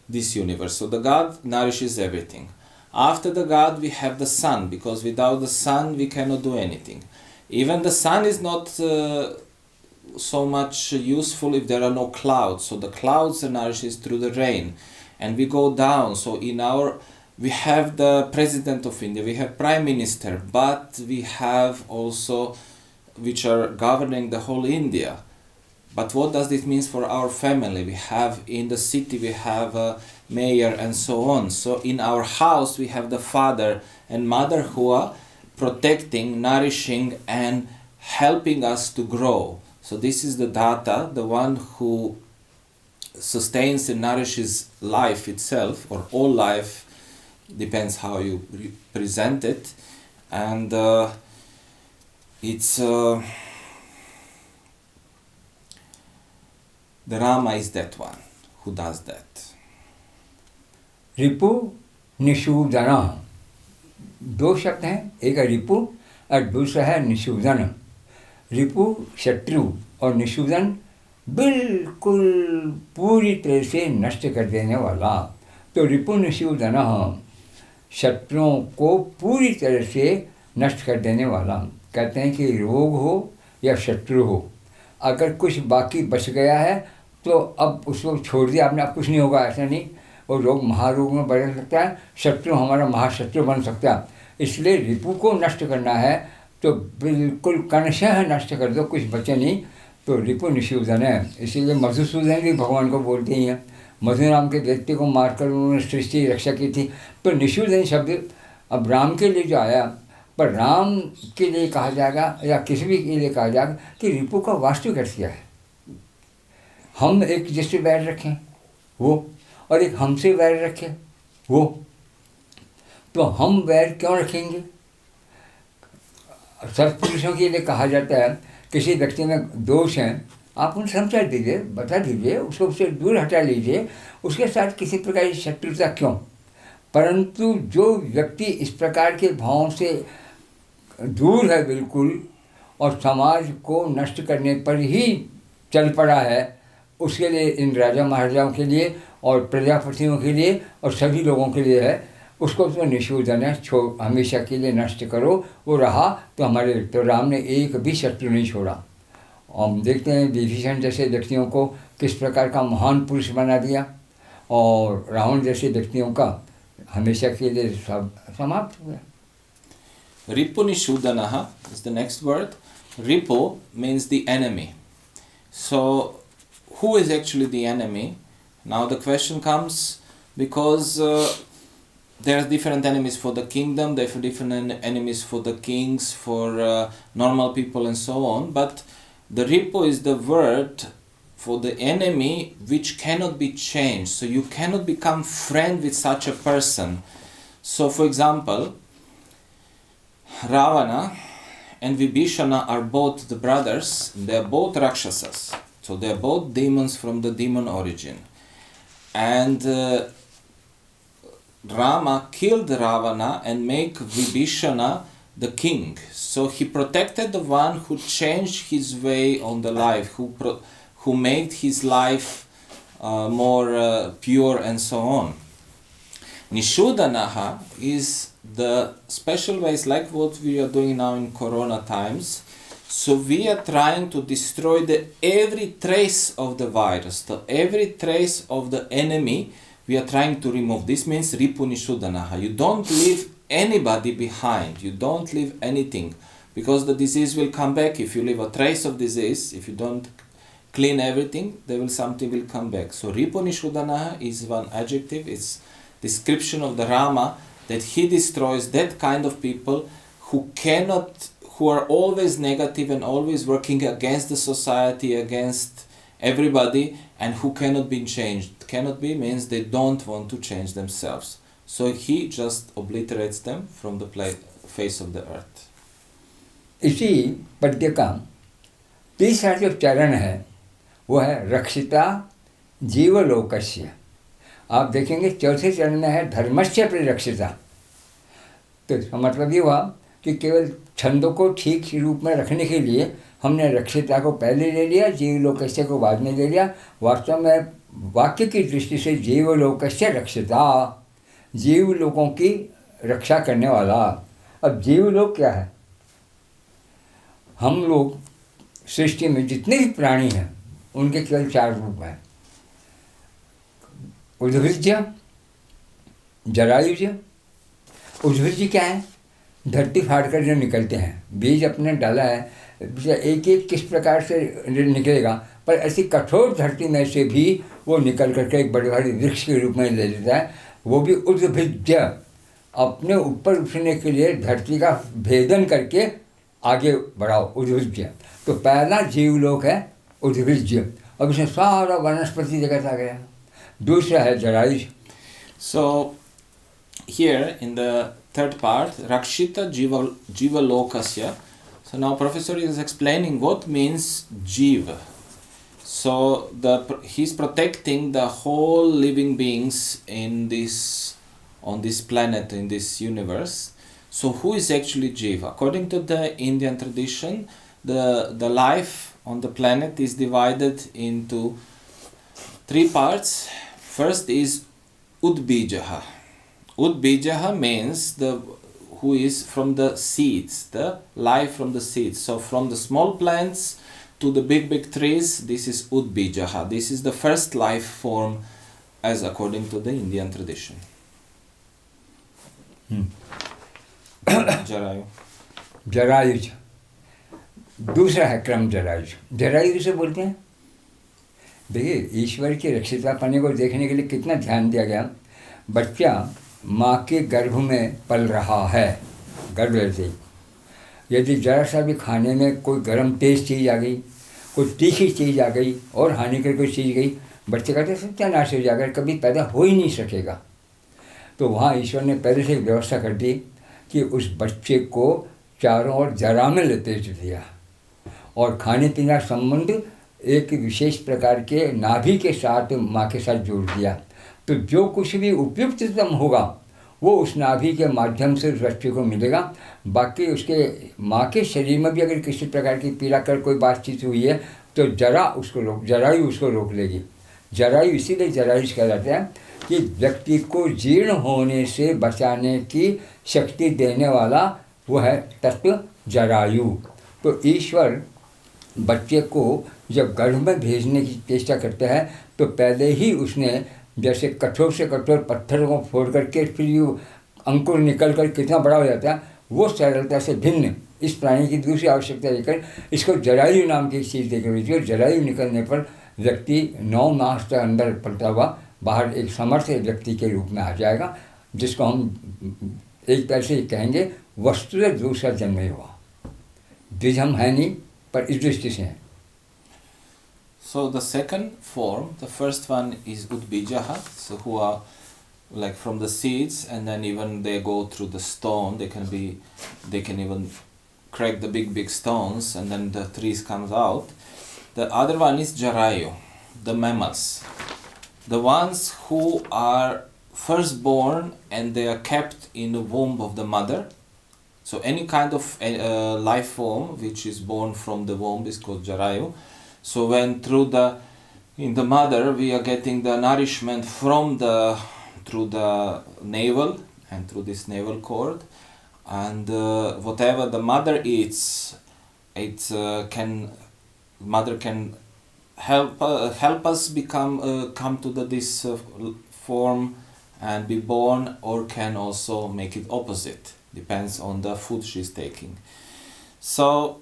this universe. So the God nourishes everything. After the God we have the sun, because without the sun we cannot do anything. Even the sun is not so much useful if there are no clouds. So the clouds nourishes through the rain. And we go down. So we have the President of India, we have Prime Minister, but we have also which are governing the whole India. But what does this mean for our family? We have in the city, we have a mayor and so on. So in our house we have the father and mother who are protecting, nourishing and helping us to grow. So this is the Data, the one who sustains and nourishes life itself, or all life, depends how you present it. And it's the Rama is that one who does that. रिपु निषूदन, दो शब्द हैं, एक है रिपु और दूसरा है निषूदन। रिपु शत्रु और निषूदन बिल्कुल पूरी तरह से नष्ट कर देने वाला। तो रिपु निषूदन शत्रुओं को पूरी तरह से नष्ट कर देने वाला। कहते हैं कि रोग हो या शत्रु हो, अगर कुछ बाकी बच गया है तो अब उसको छोड़ दिया आपने, अब कुछ नहीं होगा, ऐसा नहीं। और रोग महारोग में बदल सकता है, शत्रु हमारा महाशत्रु बन सकता है। इसलिए रिपु को नष्ट करना है तो बिल्कुल कणशः नष्ट कर दो, कुछ बचे नहीं। तो रिपु निषूदन है। इसीलिए मधुसूदन भी भगवान को बोलते ही हैं। मधु नाम के व्यक्ति को मारकर उन्होंने सृष्टि रक्षा की थी। तो निषूदन शब्द अब राम के लिए जो आया, पर राम के लिए कहा जाएगा या किसी भी के लिए कहा जाएगा कि रिपु का वास्तविक अर्थ क्या है। हम एक जिससे बैर रखें वो, और एक हमसे वैर रखे वो। तो हम वैर क्यों रखेंगे? सत्पुरुषों के लिए कहा जाता है किसी व्यक्ति में दोष हैं, आप उन्हें समझा दीजिए, बता दीजिए, उसको उससे दूर हटा लीजिए, उसके साथ किसी प्रकार की शत्रुता क्यों। परंतु जो व्यक्ति इस प्रकार के भावों से दूर है बिल्कुल, और समाज को नष्ट करने पर ही चल पड़ा है, उसके लिए, इन राजा महाराजाओं के लिए और प्रजापतियों के लिए और सभी लोगों के लिए है, उसको तो निषूदन है, हमेशा के लिए नष्ट करो। वो रहा तो हमारे, तो राम ने एक भी शत्रु नहीं छोड़ा। और हम देखते हैं विभीषण जैसे व्यक्तियों को किस प्रकार का महान पुरुष बना दिया, और रावण जैसे व्यक्तियों का हमेशा के लिए सब समाप्त हुआ। Ripu Nishudanaha is the next word. Ripu means the enemy. So, who is actually the enemy? Now the question comes because there are different enemies for the kingdom, there are different enemies for the kings, for normal people and so on. But the Ripu is the word for the enemy which cannot be changed. So you cannot become friend with such a person. So for example, Ravana and Vibhishana are both the brothers, they are both Rakshasas. So they are both demons from the demon origin. And Rama killed Ravana and made Vibhishana the king. So he protected the one who changed his way on the life, who made his life more pure and so on. Nishudanaha is the special ways like what we are doing now in Corona times. So we are trying to destroy every trace of the virus, every trace of the enemy we are trying to remove. This means Ripu Nishudanaha. You don't leave anybody behind, you don't leave anything, because the disease will come back. If you leave a trace of disease, if you don't clean everything, something will come back. So Ripu Nishudanaha is one adjective, it's description of the Rama, that he destroys that kind of people who are always negative and always working against the society, against everybody, and who cannot be changed. Cannot be means they don't want to change themselves. So he just obliterates them from the face of the earth. इसी पद्य का तीसरा जो चरण है वो है रक्षिता जीवलोकस्य। आप देखेंगे चौथे चरण में है धर्मस्य परिरक्षिता। तो इसका मतलब ये हुआ कि केवल छंदों को ठीक रूप में रखने के लिए हमने रक्षिता को पहले ले लिया, जीवलोकस्य को बाद में ले लिया। वास्तव में वाक्य की दृष्टि से जीवलोकस्य रक्षिता, जीव लोगों की रक्षा करने वाला। अब जीवलोक क्या है? हम लोग सृष्टि में जितने भी प्राणी हैं उनके केवल 4 रूप हैं, उद्भिज्य, जरायुज। उद्भिज्य क्या है? धरती फाड़कर जो निकलते हैं, बीज अपने डाला है, एक एक किस प्रकार से निकलेगा, पर ऐसी कठोर धरती में से भी वो निकल करके एक बड़े बड़े वृक्ष के रूप में ले लेता है। वो भी उद्भिज्य, अपने ऊपर उठने के लिए धरती का भेदन करके आगे बढ़ाओ, उद्भिज्य। तो पहला जीवलोक है उद्भिज्य, अब इसमें सारा वनस्पति जगत आ गया। दूसरा है जरायुज। So here in the third part, Rakshita Jiva Lokasya. So now Professor is explaining what means Jiva. So he's protecting the whole living beings on this planet, in this universe. So who is actually Jiva? According to the Indian tradition, the life on the planet is divided into three parts. First is Udbijaha. Udbijaha means who is from the seeds, the life from the seeds. So from the small plants to the big trees, this is Udbijaha. This is the first life form as according to the Indian tradition. Jarayu. जरायुज दूसरा है क्रम जरायुज। जरायुज से बोलते हैं, देखिए ईश्वर की रक्षितापने को देखने के लिए कितना ध्यान दिया गया। बच्चा माँ के गर्भ में पल रहा है, गर्भ लेते ही यदि जरा सा भी खाने में कोई गर्म तेज चीज़ आ गई, कोई तीखी चीज़ आ गई और हानिकर कोई चीज़ गई, बच्चे कहते सत्यानाश हो जाएगा, कभी पैदा हो ही नहीं सकेगा। तो वहाँ ईश्वर ने पहले से व्यवस्था कर दी कि उस बच्चे को चारों ओर जरा में लपेट दिया और खाने पीना संबंध एक विशेष प्रकार के नाभि के साथ माँ के साथ जोड़ दिया। तो जो कुछ भी उपयुक्ततम होगा वो उस नाभि के माध्यम से उस बच्चे को मिलेगा। बाकी उसके माँ के शरीर में भी अगर किसी प्रकार की पीड़ा कर कोई बातचीत हुई है तो जरायु उसको रोक लेगी। जरायु इसीलिए जरायुज कहलाता है कि व्यक्ति को जीर्ण होने से बचाने की शक्ति देने वाला वो है तत्व जरायु। तो ईश्वर बच्चे को जब गर्भ में भेजने की चेष्टा करते हैं तो पहले ही उसने जैसे कठोर से कठोर पत्थर को फोड़ करके फिर ये अंकुर निकल कर कितना बड़ा हो जाता है, वो सरलता से भिन्न इस प्राणी की दूसरी आवश्यकता लेकर इसको जरायु नाम की चीज़ देकर हुई थी। और जरायु निकलने पर व्यक्ति 9 मास के अंदर पलता हुआ बाहर एक समर्थ व्यक्ति के रूप में आ जाएगा, जिसको हम एक तरह से कहेंगे वस्तुतः दूसरा जन्म ही हुआ। द्विज हम है नहीं, पर इस दृष्टि से हैं। So the second form, the first one is Udbijaha, so who are like from the seeds, and then even they go through the stone, they can even crack the big stones and then the trees comes out. The other one is Jarayu, the mammals, the ones who are first born and they are kept in the womb of the mother. So any kind of life form which is born from the womb is called Jarayu. So when in the mother we are getting the nourishment through the navel and through this navel cord, and whatever the mother eats, mother can help us come to this form and be born, or can also make it opposite, depends on the food she's taking. So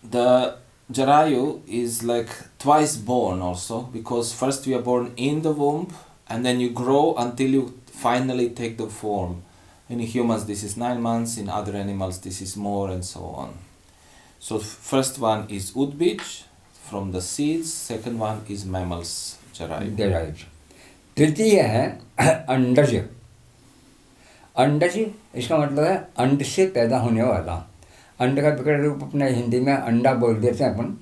the Jarayu is like twice born also, because first we are born in the womb and then you grow until you finally take the form. In humans this is 9 months, in other animals this is more, and so on. So first one is Udbij, from the seeds, second one is mammals, Jarayu. तृतीय है अंडज। अंडज इसका मतलब है अंड से पैदा होने वाला। अंड का विकट रूप अपने हिंदी में अंडा बोल देते हैं अपन,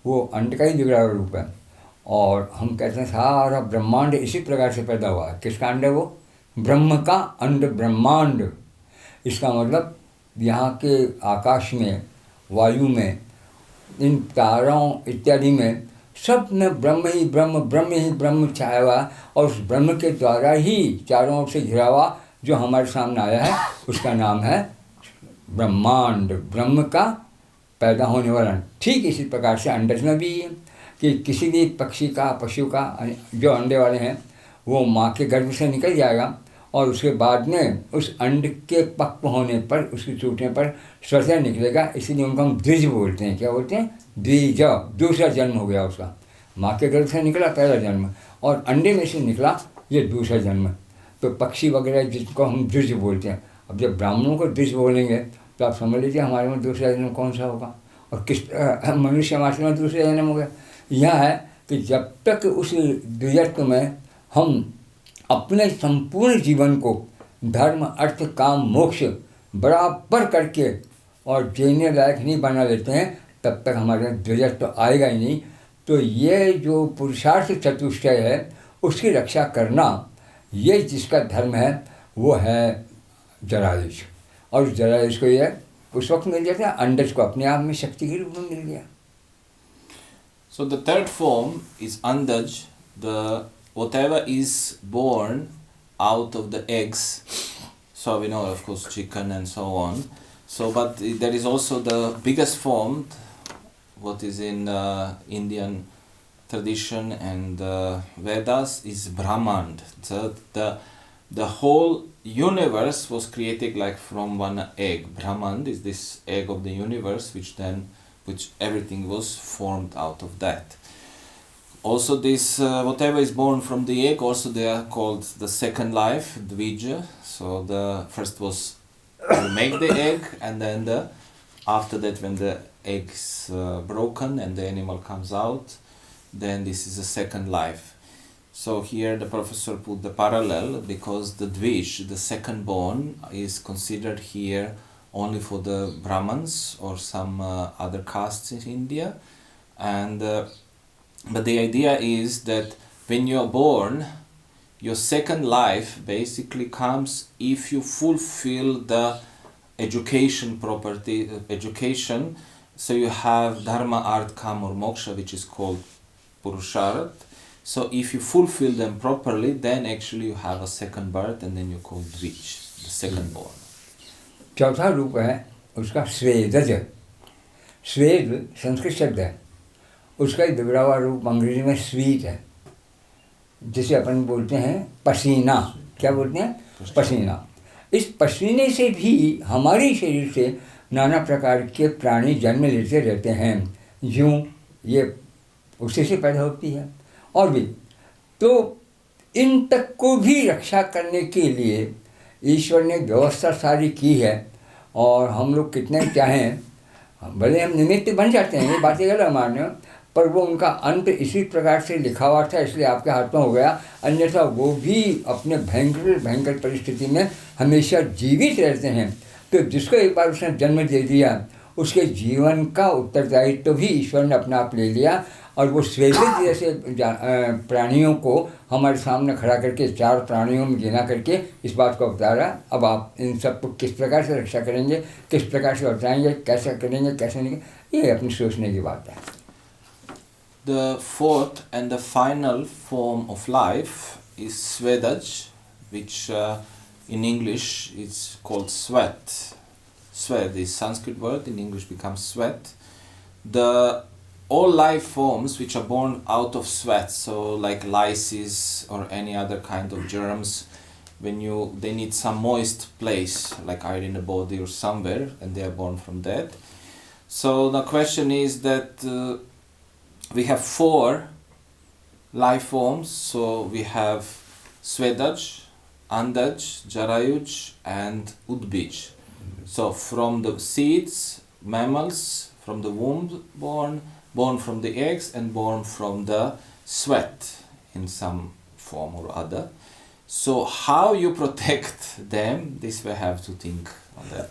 वो अंड का ही बिगड़ा हुआ रूप है। और हम कहते हैं सारा ब्रह्मांड इसी प्रकार से पैदा हुआ है। किसका अंड है वो? ब्रह्म का अंड, ब्रह्मांड। इसका मतलब यहाँ के आकाश में, वायु में, इन तारों इत्यादि में सब में ब्रह्म ही ब्रह्म छाया हुआ, और उस ब्रह्म के द्वारा ही चारों ओर से घिरा हुआ जो हमारे सामने आया है उसका नाम है ब्रह्मांड, ब्रह्म का पैदा होने वाला। ठीक इसी प्रकार से अंडज में भी है कि किसी भी पक्षी का, पशु का जो अंडे वाले हैं वो माँ के गर्भ से निकल जाएगा और उसके बाद में उस अंड के पक्व होने पर, उसके टूटने पर स्वतः निकलेगा। इसीलिए उनको हम द्विज बोलते हैं। क्या बोलते हैं? द्विज, दूसरा जन्म हो गया उसका। माँ के गर्भ से निकला पहला जन्म और अंडे में से निकला ये दूसरा जन्म। तो पक्षी वगैरह जिसको हम द्विज बोलते हैं। अब जब ब्राह्मणों को द्विज बोलेंगे तो आप समझ लीजिए हमारे में दूसरा जन्म कौन सा होगा और किस मनुष्य मात्र में दूसरा जन्म हो गया। यह है कि जब तक उस द्विजत्व में हम अपने संपूर्ण जीवन को धर्म अर्थ काम मोक्ष बराबर करके और जीने लायक नहीं बना लेते हैं, तब तक हमारे द्विजत्व तो आएगा ही नहीं। तो ये जो पुरुषार्थ चतुष्टय है उसकी रक्षा करना, ये जिसका धर्म है वो है जरायुष। और जरायुष को ये उस वक्त मिल जाता है, अंडज को अपने आप में शक्ति के रूप में मिल गया। So the third form is Andaj, the whatever is born out of the eggs. So we know, of course, chicken and so on. So, but there is also the biggest form, what is in Indian tradition and Vedas is Brahman. So the whole universe was created like from one egg. Brahman is this egg of the universe, which everything was formed out of that. Also this whatever is born from the egg, also they are called the second life, Dvija. So the first was to make the egg, and then after that when the egg is broken and the animal comes out, then this is the second life. So here the professor put the parallel because the Dvish, the second born, is considered here only for the Brahmins or some other castes in India, and but the idea is that when you are born, your second life basically comes if you fulfill the education property, education. So you have dharma, arth, kam or moksha, which is called purusharth. So if you fulfill them properly, then actually you have a second birth, and then you call dvij, the second born. चौथा रूप है उसका स्वेदज। स्वेद संस्कृत शब्द है, उसका ही बिगड़ा हुआ रूप अंग्रेजी में स्वीट है, जिसे अपन बोलते हैं पसीना। क्या बोलते हैं? पसीना। इस पसीने से भी हमारे शरीर से नाना प्रकार के प्राणी जन्म लेते रहते हैं। यूँ ये उसी से पैदा होती है। और भी तो इन तक को भी रक्षा करने के लिए ईश्वर ने व्यवस्था सारी की है, और हम लोग कितने चाहें भले हम निमित्त बन जाते हैं, ये बातें गलत मान्य, पर वो उनका अंत इसी प्रकार से लिखा हुआ था, इसलिए आपके हाथ में हो गया। अन्यथा वो भी अपने भयंकर भयंकर परिस्थिति में हमेशा जीवित रहते हैं। तो जिसको एक बार उसने जन्म दे दिया, उसके जीवन का उत्तरदायित्व तो भी ईश्वर ने अपना आप ले लिया। और वो श्वेत जैसे प्राणियों को हमारे सामने खड़ा करके, चार प्राणियों में गिना करके इस बात को बता रहा, अब आप इन सब को किस प्रकार से रक्षा करेंगे, किस प्रकार से बचाएंगे, कैसे करेंगे, कैसे नहीं, ये अपनी सोचने की बात है। The fourth and the final form of life is Svedaj, which in English is called sweat. Sweat is Sanskrit word, in English becomes sweat. All life forms which are born out of sweat, so like lices or any other kind of germs, they need some moist place, like either in the body or somewhere, and they are born from that. So the question is that we have 4 life forms. So we have Svedaj, Andaj, Jarayuj and Udbij. So from the seeds, mammals, from the womb born from the eggs, and born from the sweat in some form or other. So how you protect them, this we have to think on that.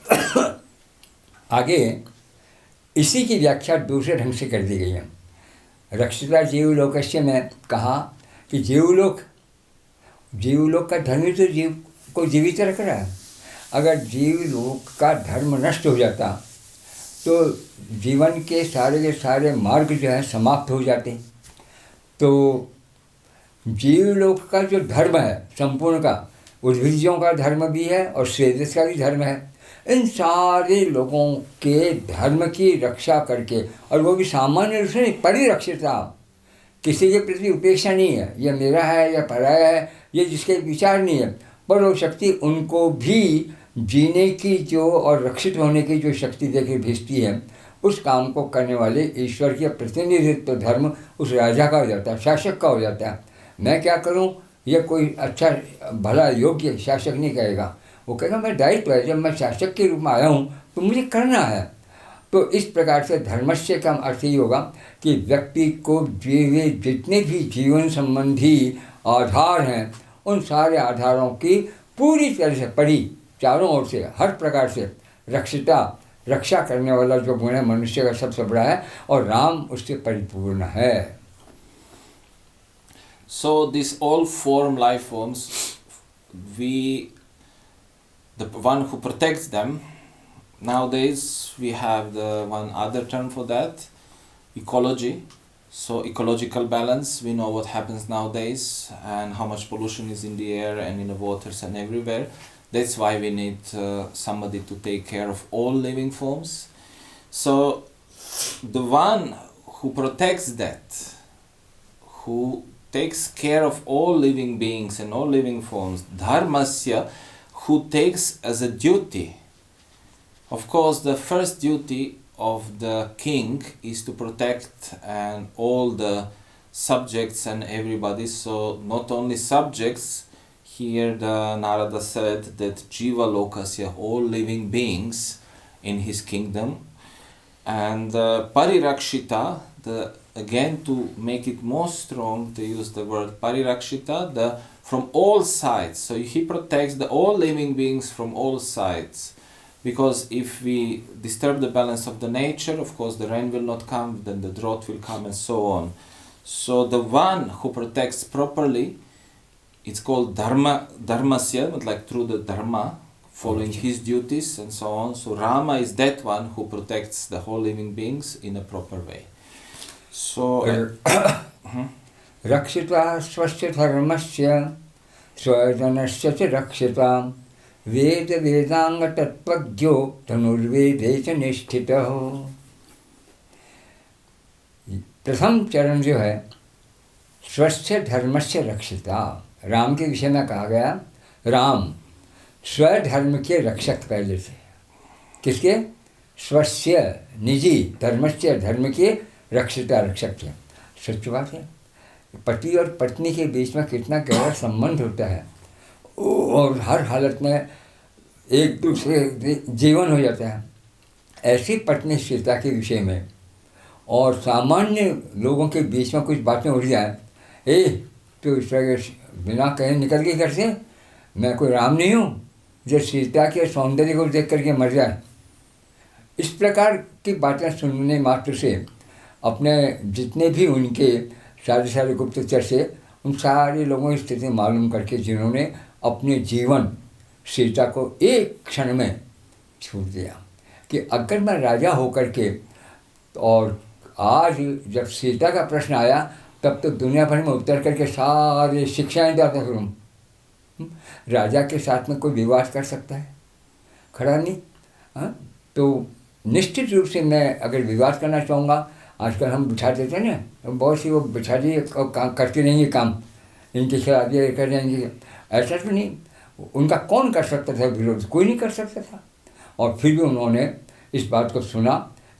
आगे इसी की व्याख्या दूसरे ढंग से कर दी गई है। रक्षिता जीवलोकस्य में कहा कि जीवलोक का धर्म ही तो जीव को जीवित रख रहा है। अगर जीवलोक का धर्म नष्ट हो जाता तो जीवन के सारे मार्ग जो है समाप्त हो जाते। तो जीवलोक का जो धर्म है संपूर्ण का, उद्भिजों का धर्म भी है और स्वेदस का भी धर्म है। इन सारे लोगों के धर्म की रक्षा करके, और वो भी सामान्य रूप से परिरक्षिता, किसी के प्रति उपेक्षा नहीं है, यह मेरा है या पराया है, ये जिसके विचार नहीं है, पर वो शक्ति उनको भी जीने की जो और रक्षित होने की जो शक्ति देकर भेजती है, उस काम को करने वाले ईश्वर के प्रतिनिधित्व धर्म उस राजा का हो जाता है, शासक का हो जाता है। मैं क्या करूं, यह कोई अच्छा भला योग्य शासक नहीं कहेगा, वो कहेगा मैं दायित्व है, जब मैं शासक के रूप में आया हूँ तो मुझे करना है। तो इस प्रकार से धर्मस्य का अर्थ ही होगा कि व्यक्ति को वे जितने भी जीवन संबंधी आधार हैं उन सारे आधारों की पूरी तरह से परी चारों ओर से हर प्रकार से रक्षा करने वाला जो गुण है मनुष्य का सबसे बड़ा है, और राम उससे परिपूर्ण है। So these all form life forms, the one who protects them. Nowadays we have the one other term for that, ecology. So ecological balance, we know what happens nowadays and how much pollution is in the air and in the waters and everywhere. That's why we need somebody to take care of all living forms. So the one who protects that, who takes care of all living beings and all living forms, dharmasya, who takes as a duty. Of course, the first duty of the king is to protect and all the subjects and everybody. So not only subjects, here the Narada said that Jiva Lokasya, all living beings in his kingdom, and Parirakshita, again to make it more strong, to use the word Parirakshita, from all sides. So he protects all living beings from all sides. Because if we disturb the balance of the nature, of course the rain will not come, then the drought will come and so on. So the one who protects properly, it's called dharmasya, like through the dharma, following his duties and so on. So Rama is that one who protects the whole living beings in a proper way. So रक्षिता स्वस्य धर्मस्य स्वजनस्य च रक्षिता वेद वेदांग तत्वज्ञो धनुर्वेदे च निष्ठितः। प्रथम चरण जो है स्वस्य धर्मस्य रक्षिता, राम के विषय में कहा गया राम स्वधर्म के रक्षक पहले थे। किसके? स्वस्य निजी धर्मस्य, धर्म के रक्षिता, रक्षक थे। सच बात है, पति और पत्नी के बीच में कितना गहरा संबंध होता है और हर हालत में एक दूसरे जीवन हो जाता है। ऐसी पत्नी सीता के विषय में और सामान्य लोगों के बीच में कुछ बातें उठ जाए, तो इस तरह बिना कहीं निकल के घर से, मैं कोई राम नहीं हूँ जो सीता के सौंदर्य को देख करके मर जाए। इस प्रकार की बातें सुनने मात्र से अपने जितने भी उनके सारे गुप्तचर से उन सारे लोगों की स्थिति मालूम करके जिन्होंने अपने जीवन सीता को एक क्षण में छूट दिया कि अगर मैं राजा होकर के, और आज जब सीता का प्रश्न आया तब तो दुनिया भर में उतर करके सारे शिक्षाएं देता करूँ। राजा के साथ में कोई विवाद कर सकता है? खड़ा नहीं। हाँ, तो निश्चित रूप से मैं अगर विवाद करना चाहूँगा, आजकल हम बिछा देते हैं ना, बहुत सी वो बिछा दिए करती रहेंगे काम, इनके खिलाफ ये कर जाएंगे। ऐसा तो नहीं, उनका कौन कर सकता था विरोध? कोई नहीं कर सकता था। और फिर भी उन्होंने इस बात को सुना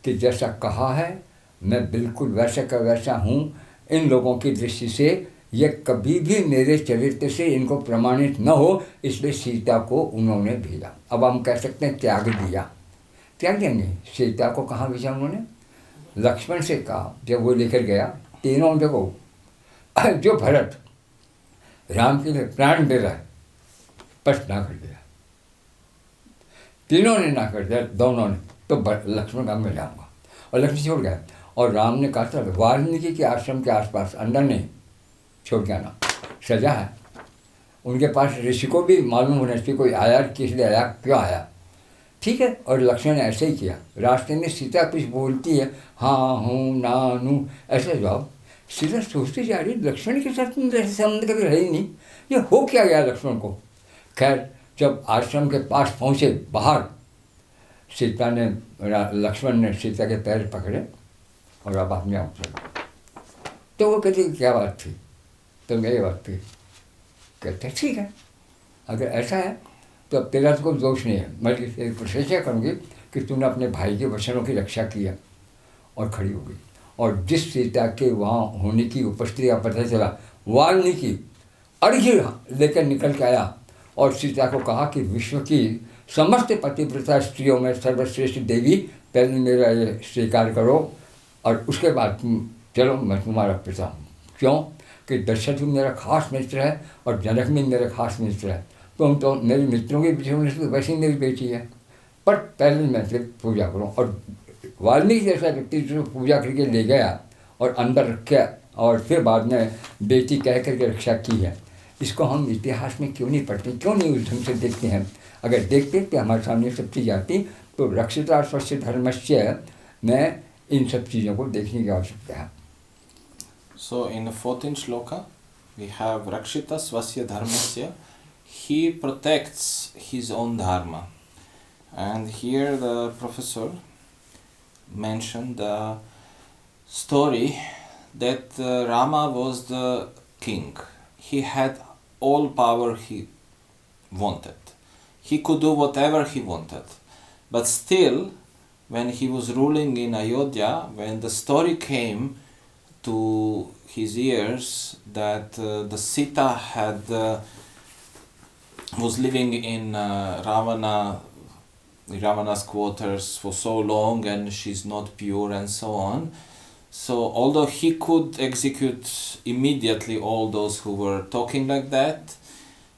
कि जैसा कहा है मैं बिल्कुल वैसा का वैसा हूँ, इन लोगों की दृष्टि से ये कभी भी मेरे चरित्र से इनको प्रमाणित न हो, इसलिए सीता को उन्होंने भेजा। अब हम कह सकते हैं त्याग दिया। त्याग देंगे। सीता को कहाँ भेजा उन्होंने? लक्ष्मण से कहा, जब वो लेकर गया। तीनों देखो, जो भरत राम के लिए प्राण दे रहा है, बस ना कर दिया। तीनों ने ना कर दिया, दोनों ने। तो लक्ष्मण कहा मैं जाऊँगा, और लक्ष्मण छोड़ गया। और राम ने कहा था वाल्मीकि के आश्रम के आसपास, अंदर नहीं, छोड़ के आना, सजा है। उनके पास ऋषि को भी मालूम होना चाहिए कोई आया, किस लिए आया, क्यों आया। ठीक है, और लक्ष्मण ने ऐसे ही किया। रास्ते में सीता कुछ बोलती है, हाँ हूँ ना नू, ऐसा जवाब। सीता सोचती जा रही लक्ष्मण के साथ संबंध कभी रहे ही नहीं, ये हो क्या गया लक्ष्मण को। खैर जब आश्रम के पास पहुँचे बाहर, सीता ने लक्ष्मण ने सीता के पैर पकड़े और अब आप जाओ। तो वो कहती क्या बात थी? तो मेरी बात थी। कहते ठीक है, अगर ऐसा है तो अब तेरा तो कोई दोष नहीं है, मैं तेरी प्रशंसा करूँगी कि तूने अपने भाई के वचनों की रक्षा किया। और खड़ी हो गई। और जिस सीता के वहाँ होने की उपस्थिति का पता चला, वाल्मीकि अर्घ्य लेकर निकल के आया, और सीता को कहा कि विश्व की समस्त पतिव्रता स्त्रियों में सर्वश्रेष्ठ देवी पहले मेरा ये स्वीकार करो और उसके बाद तुम चलो मैं तुम्हारा पिता हूँ। क्यों कि दशरथ भी मेरा खास मित्र है और जनक भी मेरा खास मित्र है, तुम तो मेरे मित्रों के पीछे होने से तो वैसे ही मेरी बेटी है, पर पहले मैं से पूजा करूँ। और वाल्मीकि जैसा व्यक्ति जो पूजा करके ले गया और अंदर रखा और फिर बाद में बेटी कह करके रक्षा की है, इसको हम इतिहास में क्यों नहीं पढ़ते, क्यों नहीं उस ढंग से देखते हैं? अगर देखते कि हमारे सामने सब चीज़ आती तो रक्षिता स्वस्य धर्मस्य में इन सब चीज़ों को देखने की आवश्यकता है। So in the 14th shloka we have Rakshita Swasya Dharmasya. He protects his own dharma. And here the professor mentioned the story that Rama was the king. He had all power he wanted. He could do whatever he wanted. But still, when he was ruling in Ayodhya, when the story came to his ears that the Sita was living in Ravana's quarters for so long and she's not pure and so on. So although he could execute immediately all those who were talking like that,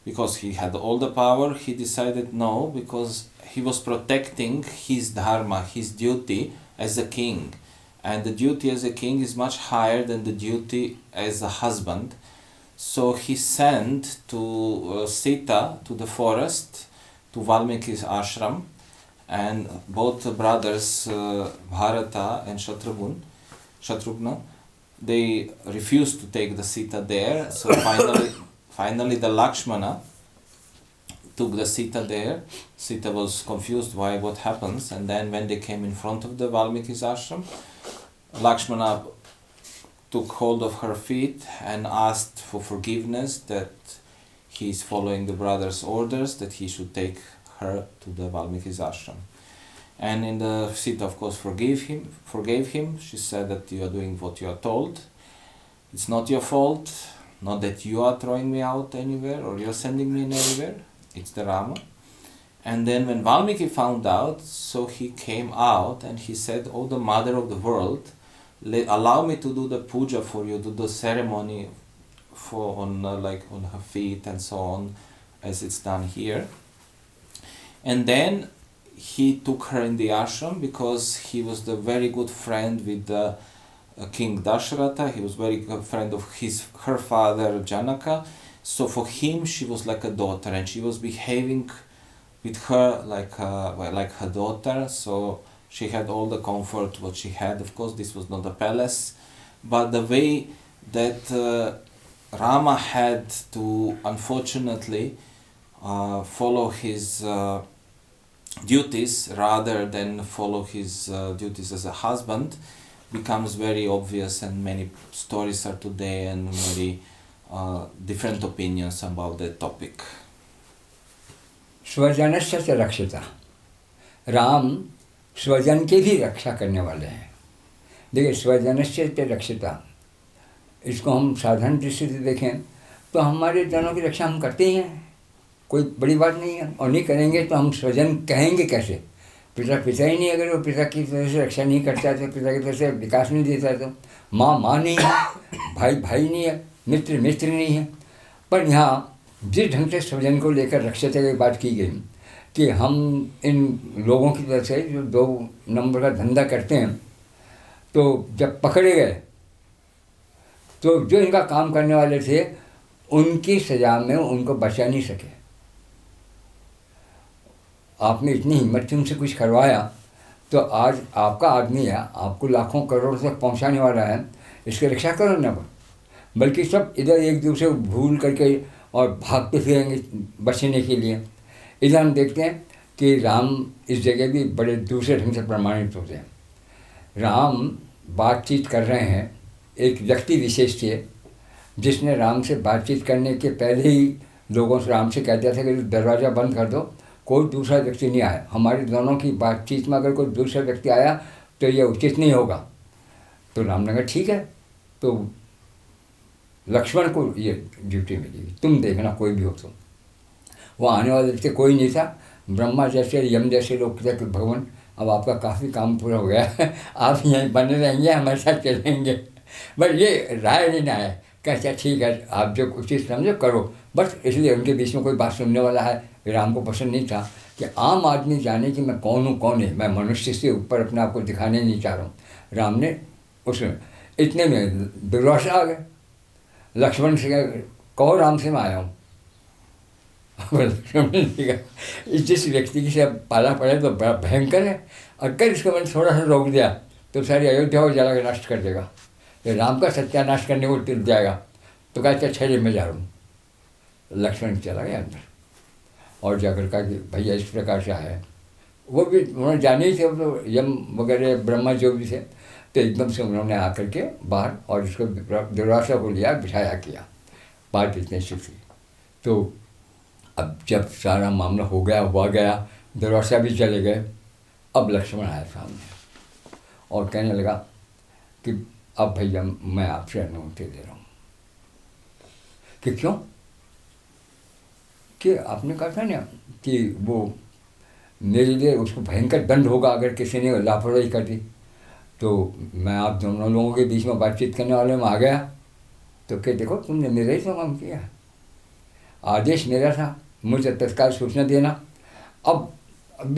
because he had all the power, he decided no, because he was protecting his dharma, his duty as a king. And the duty as a king is much higher than the duty as a husband. So he sent to Sita, to the forest, to Valmiki's ashram, and both brothers, Bharata and Shatrughna, they refused to take the Sita there. So finally the Lakshmana took the Sita there. Sita was confused why, what happens, and then when they came in front of the Valmiki's ashram, Lakshmana took hold of her feet and asked for forgiveness, that he is following the brother's orders, that he should take her to the Valmiki's ashram. And in the Sita, of course, forgave him. She said that you are doing what you are told. It's not your fault, not that you are throwing me out anywhere or you're sending me anywhere. It's the Rama. And then when Valmiki found out, so he came out and he said, "Oh, the mother of the world, allow me to do the puja for you, do the ceremony on her feet and so on, as it's done here." And then he took her in the ashram because he was the very good friend with the King Dasharatha. He was very good friend of her father Janaka. So for him, she was like a daughter, and she was behaving with her like her daughter. So she had all the comfort what she had. Of course, this was not a palace, but the way that Rama had to, unfortunately, follow his duties rather than follow his duties as a husband becomes very obvious, and many stories are today and very different opinions about that topic. स्वजनस्य च रक्षिता, राम स्वजन की भी रक्षा करने वाले हैं। देखिए, स्वजनस्य च रक्षिता, इसको हम साधारण दृष्टि से देखें तो हमारे जनों की रक्षा हम करते ही हैं, कोई बड़ी बात नहीं है। और नहीं करेंगे तो हम स्वजन कहेंगे कैसे? पिता ही नहीं, अगर वो पिता की तरह से रक्षा नहीं करता है तो पिता की तरह से विकास नहीं देता है, तो माँ नहीं है, भाई नहीं है, मित्र नहीं है। पर यहाँ जिस ढंग से स्वजन को लेकर रक्षिता की बात की गई कि हम इन लोगों की तरफ से जो 2 नंबर का धंधा करते हैं, तो जब पकड़े गए तो जो इनका काम करने वाले थे उनकी सजा में उनको बचा नहीं सके। आपने इतनी हिम्मत से उनसे कुछ करवाया तो आज आपका आदमी है, आपको लाखों करोड़ तक पहुंचाने वाला है, इसकी रक्षा करो ना। बल्कि सब इधर एक दूसरे को भूल करके और भागते फिरेंगे बचने के लिए। इधर हम देखते हैं कि राम इस जगह भी बड़े दूसरे ढंग से प्रमाणित होते हैं। राम बातचीत कर रहे हैं, एक व्यक्ति विशेष थे जिसने राम से बातचीत करने के पहले ही लोगों से राम से कह दिया था कि दरवाज़ा बंद कर दो, कोई दूसरा व्यक्ति नहीं आया। हमारे दोनों की बातचीत में अगर कोई दूसरा व्यक्ति आया तो यह उचित नहीं होगा। तो राम ने कहा ठीक है, तो लक्ष्मण को ये ड्यूटी मिलेगी, तुम देखना कोई भी हो तुम। वो आने वाले थे, कोई नहीं था। ब्रह्मा जैसे यम जैसे लोग थे कि भगवान अब आपका काफ़ी काम पूरा हो गया है, आप यहीं बने रहेंगे, हमारे साथ चलेंगे। बट ये राय लेना है कि अच्छा ठीक है, आप जो उचित समझो करो। बस इसलिए उनके बीच में कोई बात सुनने वाला है, राम को पसंद नहीं था कि आम आदमी जाने कि मैं कौन हूँ कौन है, मैं मनुष्य से ऊपर अपने आप को दिखाने नहीं चाह रहा हूँ। राम ने उस इतने में दुर्वासा आ गए। लक्ष्मण से कहो राम से मैं आया हूँ। लक्ष्मण ने कहा जिस व्यक्ति की से पाला पड़े तो बड़ा भयंकर है, अगर इसको मैंने थोड़ा सा रोक दिया तो सारी अयोध्या को जला के नष्ट कर देगा, तो राम का सत्यानाश करने को टिक जाएगा। तो कहा अच्छा छः में जा रहा हूँ। लक्ष्मण चला गया अंदर और जाकर कहा कि भैया इस प्रकार से आया है। वो भी उन्होंने जाने ही थे, वो यम वगैरह ब्रह्मा जो भी थे, तो एकदम से उन्होंने आकर के बाहर और इसको दुर्वासा को लिया, बिठाया किया। बात इतनी सी थी। तो अब जब सारा मामला हो गया, हुआ गया, दुर्वासा भी चले गए, अब लक्ष्मण आया सामने और कहने लगा कि अब भैया मैं आपसे अनुमति दे रहा हूँ। कि क्यों? कि आपने कहा था ना कि वो मेरे लिए उसको भयंकर दंड होगा अगर किसी ने लापरवाही कर दी। तो मैं आप दोनों लोगों के बीच में बातचीत करने वाले में आ गया। तो क्या देखो तुमने मेरा ही तो काम किया, आदेश मेरा था, मुझे तत्काल सूचना देना। अब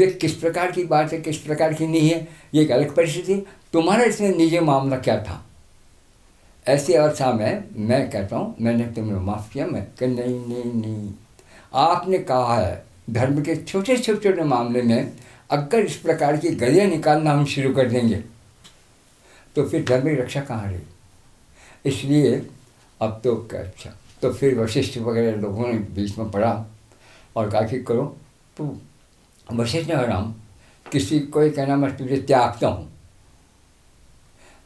ये किस प्रकार की बात है, किस प्रकार की नहीं है, ये एक अलग परिस्थिति। तुम्हारा इसमें निजी मामला क्या था? ऐसी अवस्था में मैं कहता हूँ मैंने तुम्हें माफ़ किया। मैं कह नहीं नहीं नहीं, आपने कहा है धर्म के छोटे छोटे मामले में अगर इस प्रकार की गलियाँ निकालना हम शुरू कर देंगे तो फिर धर्म की रक्षा कहाँ रही। इसलिए अब तो क्या, अच्छा तो फिर वशिष्ठ वगैरह लोगों ने बीच में पढ़ा और कहा कि करो। तो वशिष्ठ ने राम किसी को ही कहना मैं तुझे त्यागता हूँ,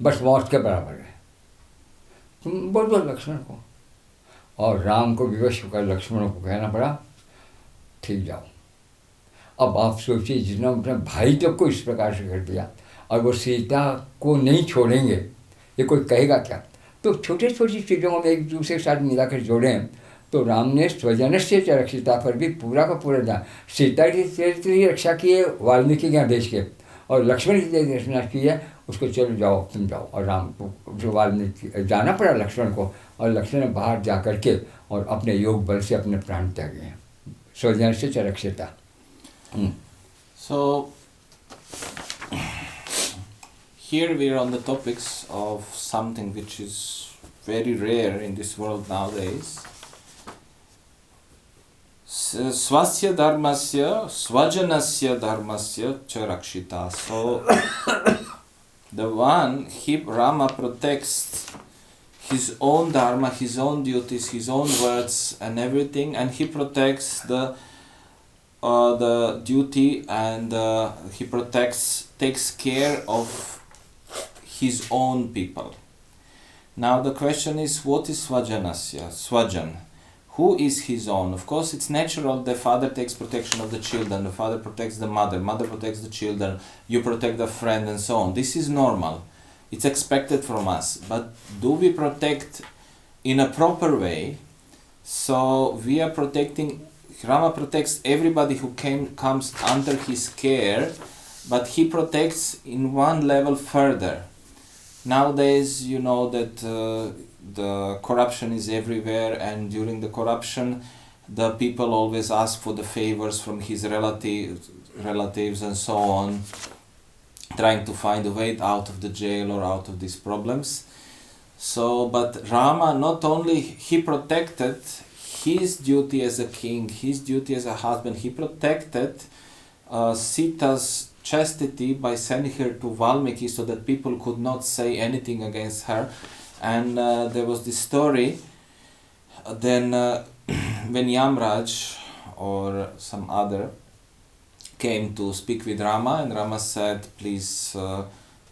बस मौत के बराबर है, तुम बोल दो लक्ष्मण को। और राम को विवश होकर लक्ष्मण को कहना पड़ा ठीक जाओ। अब आप सोचिए जितना अपने भाई तक को इस प्रकार से कर दिया और वो सीता को नहीं छोड़ेंगे, ये कोई कहेगा क्या? तो छोटे छोटी चीज़ों में एक दूसरे के साथ मिलाकर जोड़ें तो राम ने स्वजनस्य च रक्षिता पर भी पूरा का पूरा ध्यान, सीता की चरित्र की रक्षा की है वाल्मीकि के आदेश के, और लक्ष्मण की रचना की है उसको चलो जाओ तुम जाओ। और राम को जो वाल्मीकि जाना पड़ा लक्ष्मण को, और लक्ष्मण ने बाहर जा कर के और अपने योग बल से अपने प्राण त्यागे हैं। स्वजनस्य च रक्षिता। So here we are on the topics of something which is very rare in this world nowadays. Swasya dharmasya, swajanasya dharmasya cha rakshita. So the one, Rama protects his own dharma, his own duties, his own words and everything, and he protects the duty and he takes care of his own people. Now the question is, what is swajanasya? Swajan. Who is his own? Of course, it's natural. The father takes protection of the children. The father protects the mother. Mother protects the children. You protect the friend, and so on. This is normal. It's expected from us. But do we protect in a proper way? So we are protecting. Rama protects everybody who comes under his care, but he protects in one level further. Nowadays, you know that the corruption is everywhere, and during the corruption, the people always ask for the favors from his relatives and so on, trying to find a way out of the jail or out of these problems. So, but Rama, not only he protected his duty as a king, his duty as a husband, he protected Sita's chastity by sending her to Valmiki so that people could not say anything against her. And there was this story, then when Yamraj or some other came to speak with Rama, and Rama said, please,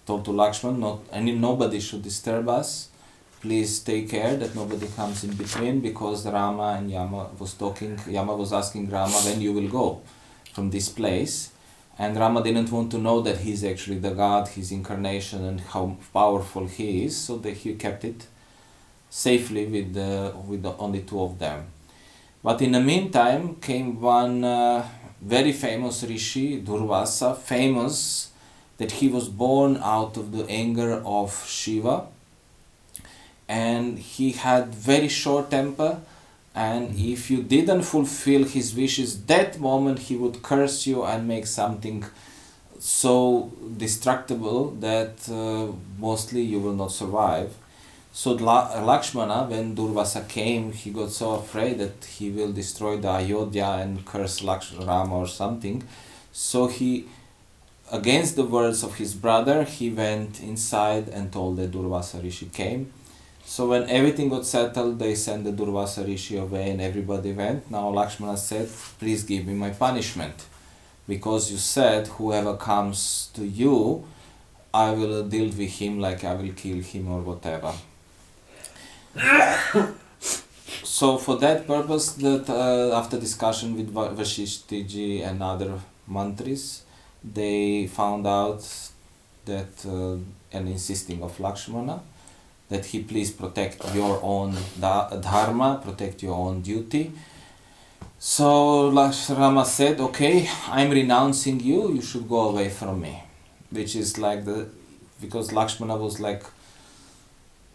told to Lakshman, nobody should disturb us. Please take care that nobody comes in between, because Rama and Yama was talking. Yama was asking Rama when you will go from this place, and Rama didn't want to know that he's actually the God, his incarnation, and how powerful he is. So that he kept it safely with the only two of them. But in the meantime came one very famous rishi, Durvasa, famous that he was born out of the anger of Shiva, and he had very short temper, and if you didn't fulfill his wishes that moment, he would curse you and make something so destructible that mostly you will not survive. So Lakshmana, when Durvasa came, he got so afraid that he will destroy the Ayodhya and curse Rama or something. So he, against the words of his brother, he went inside and told that Durvasa Rishi came. So when everything got settled, they sent the Durvasa Rishi away and everybody went. Now Lakshmana said, please give me my punishment. Because you said, whoever comes to you, I will deal with him like I will kill him or whatever. So for that purpose, that after discussion with Vasishtha and other mantris, they found out that, and insisting of Lakshmana, that he please protect your own dharma, protect your own duty. So Rama said, okay, I'm renouncing you, you should go away from me. Which is like because Lakshmana was like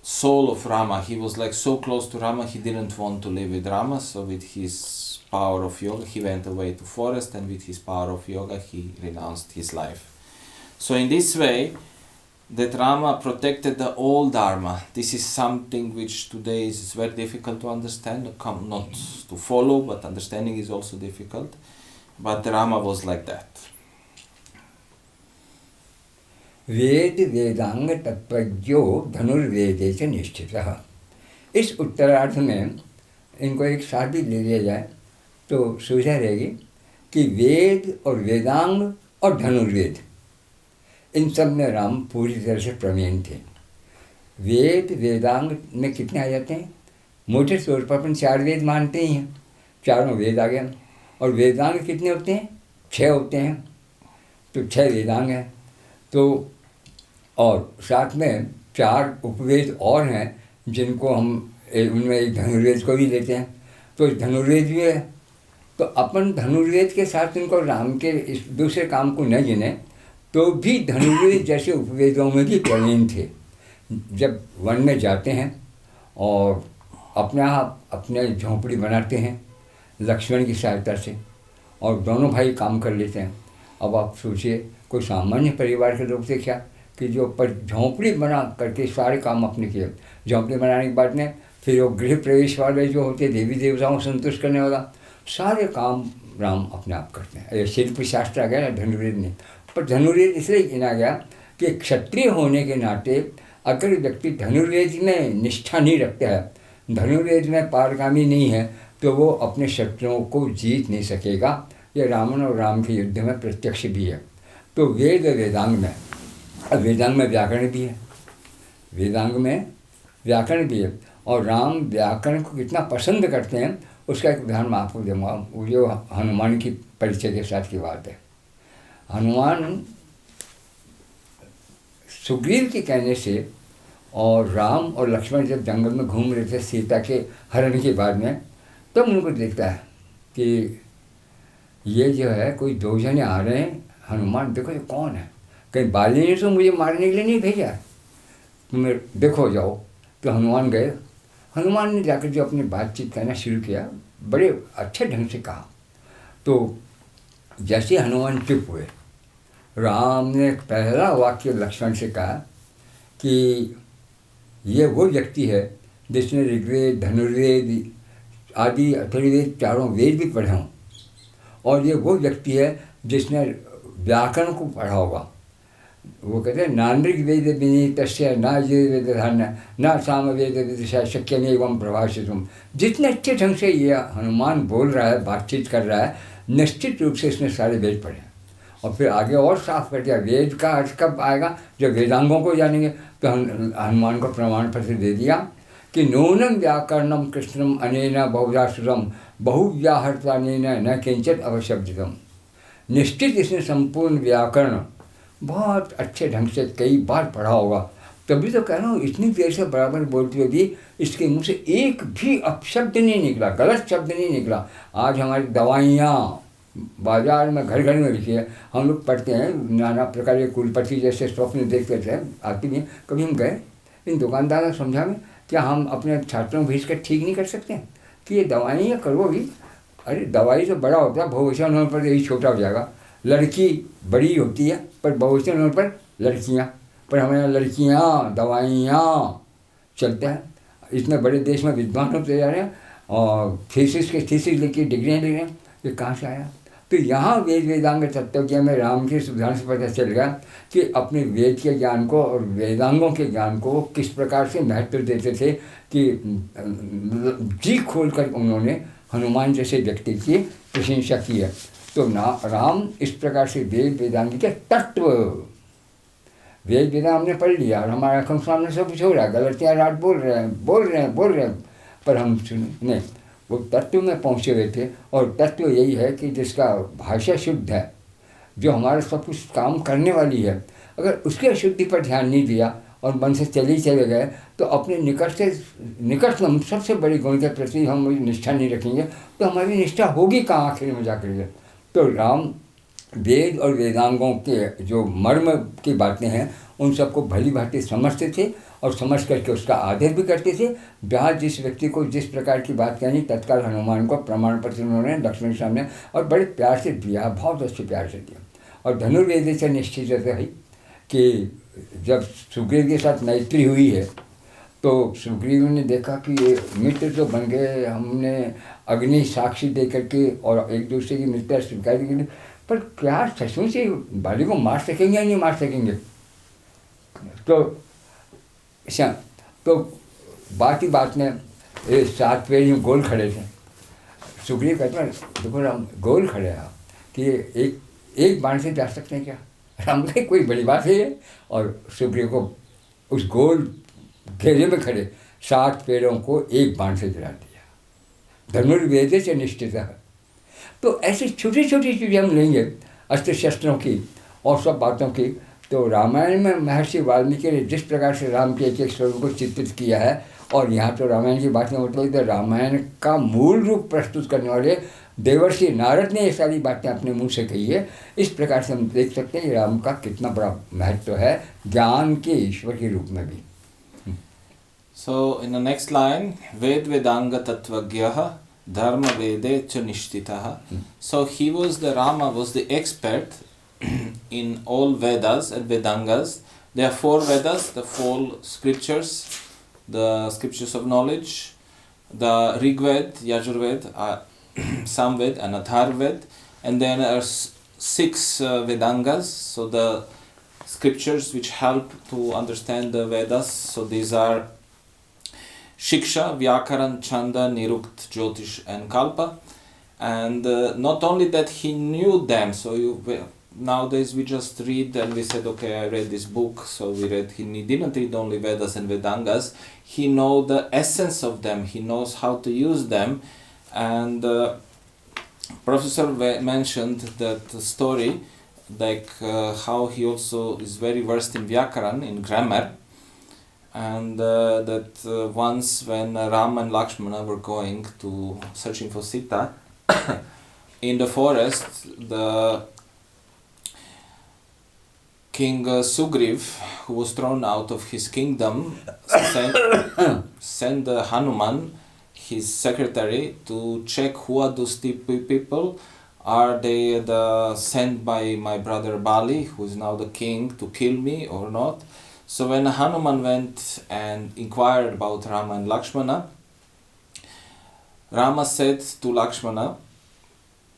soul of Rama, he was like so close to Rama, he didn't want to live with Rama, so with his power of yoga, he went away to forest, and with his power of yoga, he renounced his life. So in this way, that Rama protected the old Dharma. This is something which today is very difficult to understand, not to follow, but understanding is also difficult. But Rama was like that. वेद वेदांग तत्वज्ञो धनुर्वेदे च निष्ठितः। इस उत्तरार्ध में इनको एक साथ भी ले लिया जाए तो सुविधा रहेगी कि वेद और वेदांग और धनुर्वेद, इन सब में राम पूरी तरह से प्रवीण थे। वेद वेदांग में कितने आ जाते हैं? मोटे तौर पर अपन 4 वेद मानते ही हैं, चारों वेद आ गए। और वेदांग कितने होते हैं? 6 होते हैं, तो 6 वेदांग हैं। तो और साथ में 4 उपवेद और हैं जिनको हम उनमें एक धनुर्वेद को भी लेते हैं, तो धनुर्वेद भी है। तो अपन धनुर्वेद के साथ इनको राम के इस दूसरे काम को न गिने तो भी धनुर्वेद जैसे उपवेदों में भी प्रवीण थे। जब वन में जाते हैं और अपने झोंपड़ी बनाते हैं लक्ष्मण की सहायता से, और दोनों भाई काम कर लेते हैं। अब आप सोचिए कोई सामान्य परिवार के लोग थे क्या कि जो पर झोंपड़ी बना करके सारे काम अपने किए। झोंपड़ी बनाने के बाद में फिर वो गृह प्रवेश वाले जो होते देवी देवताओं को संतुष्ट करने वाला, सारे काम राम अपने आप करते हैं। ये शिल्प शास्त्र आ गया ना धनुर्वेद में। पर धनुर्वेद इसलिए गिना गया कि क्षत्रिय होने के नाते अगर व्यक्ति धनुर्वेद में निष्ठा नहीं रखता है, धनुर्वेद में पारगामी नहीं है, तो वो अपने शत्रुओं को जीत नहीं सकेगा। ये रावण और राम के युद्ध में प्रत्यक्ष भी है। तो वेद वेदांग में, अब वेदांग में व्याकरण भी है, वेदांग में व्याकरण भी है, और राम व्याकरण को कितना पसंद करते हैं उसका एक उदाहरण मैं आपको दूंगा। वो जो हनुमान की परिचय के साथ की बात है। हनुमान सुग्रीव के कहने से और राम और लक्ष्मण जब जंगल में घूम रहे थे सीता के हरण के बाद में, तब उनको देखता है कि ये जो है कोई 2 जने आ रहे हैं। हनुमान देखो ये कौन है, कहीं बाली ने तो मुझे मारने के लिए नहीं भेजा, तुम देखो जाओ। तो हनुमान गए। हनुमान ने जाकर जो अपनी बातचीत करना शुरू किया, बड़े अच्छे ढंग से कहा। तो जैसे हनुमान चुप हुए, राम ने पहला वाक्य लक्ष्मण से कहा कि ये वो व्यक्ति है जिसने ऋग्वेद धनुर्वेद आदि अथर्ववेद चारों वेद भी पढ़े हों, और ये वो व्यक्ति है जिसने व्याकरण को पढ़ा होगा। वो कहते हैं नानृग वेद विनीतस्य न यजुर्वेद धान्य न सामवेद विदिशा शक्यम एवं प्रभाषितुम। जितने अच्छे ढंग से ये हनुमान बोल रहा है, बातचीत कर रहा है, निश्चित रूप से इसने सारे वेद पढ़े। और फिर आगे और साफ कर दिया, वेद का अर्थ कब आएगा जब वेदांगों को जानेंगे। तो हनुमान को प्रमाण पत्र दे दिया कि नूनम व्याकरणम कृष्णम अनेन बहुधा श्रुतम बहुव्याहृतानेन न किंचित अवशब्दितम। निश्चित इसने संपूर्ण व्याकरण बहुत अच्छे ढंग से कई बार पढ़ा होगा, तभी तो कह रहा हूँ, इतनी देर से बराबर बोलते हुए भी इसके मुंह से एक भी अपशब्द नहीं निकला, गलत शब्द नहीं निकला। आज हमारी दवाइयाँ बाजार में घर घर में लिखी है, हम लोग पढ़ते हैं, नाना प्रकार के कुलपति जैसे स्वप्न देखते थे आती हैं। कभी हम गए इन दुकानदारों को समझा में, क्या हम अपने छात्रों को भेज कर ठीक नहीं कर सकते हैं कि ये दवाइयाँ करोगी? अरे दवाई तो बड़ा होता है, बहुवचन होने पर यही छोटा हो जाएगा। लड़की बड़ी होती है पर बहुवचन होने पर लड़कियाँ, पर हमारे यहाँ लड़कियाँ दवाइयाँ चलता है। इतने बड़े देश में विद्वान होते जा रहे हैं और थीसिस लेके डिग्रियाँ ले रहे हैं, ये कहाँ से आया? तो यहाँ वेद वेदांग तत्वज्ञ में राम के सुधार से पता चल गया कि अपने वेद के ज्ञान को और वेदांगों के ज्ञान को किस प्रकार से महत्व देते थे कि जी खोल कर उन्होंने हनुमान जैसे व्यक्ति की प्रशंसा की है। तो राम इस प्रकार से वेद वेदांग के तत्व, वेद वेदांग हमने पढ़ लिया और हमारे आँखों सामने सब कुछ हो रहा है, गलतियाँ रात बोल रहे हैं, पर हम सुने नहीं, वो तत्व में पहुँचे हुए थे। और तत्व यही है कि जिसका भाषा शुद्ध है, जो हमारा सब कुछ काम करने वाली है, अगर उसकी अशुद्धि पर ध्यान नहीं दिया और मन से चले गए तो अपने निकटतम सबसे बड़ी गुण के प्रति हम निष्ठा नहीं रखेंगे, तो हमारी निष्ठा होगी कहाँ आखिर में जाकर? तो राम वेद और वेदांगों के जो मर्म की बातें हैं उन सबको भली भांति समझते थे और समझ करके उसका आदर भी करते थे। जहाँ जिस व्यक्ति को जिस प्रकार की बात कहनी, तत्काल हनुमान को प्रमाण पत्र उन्होंने लक्ष्मण के सामने और बड़े प्यार से दिया, बहुत अच्छे प्यार से दिया। और धनुर्वेद से निश्चित है कि जब सुग्रीव के साथ मैत्री हुई है तो सुग्रीव ने देखा कि ये मित्र तो बन गए, हमने अग्नि साक्षी दे करके और एक दूसरे की मित्रता स्वीकार की, पर क्या सचमुच से बाली को मार सकेंगे या नहीं मार सकेंगे? तो बात ही बात में 7 पेड़ यूँ गोल खड़े थे। सुग्रीव कहते हैं देखो राम गोल खड़े हैं कि एक बाण से जा सकते हैं क्या? राम कहे कोई बड़ी बात है ये। और सुग्रीव को उस गोल घेरे में खड़े 7 पेड़ों को एक बाण से गिरा दिया। धनुर्वेद से निश्चित है। तो ऐसी छोटी छोटी चीज़ें हम लेंगे अस्त्र शस्त्रों की और सब बातों की। तो रामायण में महर्षि वाल्मीकि ने जिस प्रकार से राम के एक स्वरूप को चित्रित किया है, और यहाँ तो रामायण की बात में मतलब तो रामायण का मूल रूप प्रस्तुत करने वाले देवर्षि नारद ने ये सारी बातें अपने मुंह से कही है। इस प्रकार से हम देख सकते हैं कि राम का कितना बड़ा महत्व है ज्ञान के ईश्वर के रूप में भी। So in the next line, Ved Vedanga Tatvagyaha Dharma Vede Cha Nishtitaha. So he was Rama was the expert in all Vedas and Vedangas. There are 4 Vedas, the 4 scriptures, the scriptures of knowledge, the Rigved, Yajurved, Samved and Atharved, and then there are 6 Vedangas, so the scriptures which help to understand the Vedas. So these are Shiksha, Vyakaran, Chanda, Nirukt, Jyotish and Kalpa. And not only that he knew them, so nowadays we just read and we said, okay, I read this book, so we read. He didn't read only Vedas and Vedangas, he knows the essence of them, he knows how to use them. And Professor mentioned that story, like how he also is very versed in Vyakaran, in grammar. And that once when Ram and Lakshmana were going to searching for Sita in the forest, the King Sugriv, who was thrown out of his kingdom, sent Hanuman, his secretary, to check who are those people. Are they sent by my brother Bali, who is now the king, to kill me or not? So when Hanuman went and inquired about Rama and Lakshmana, Rama said to Lakshmana,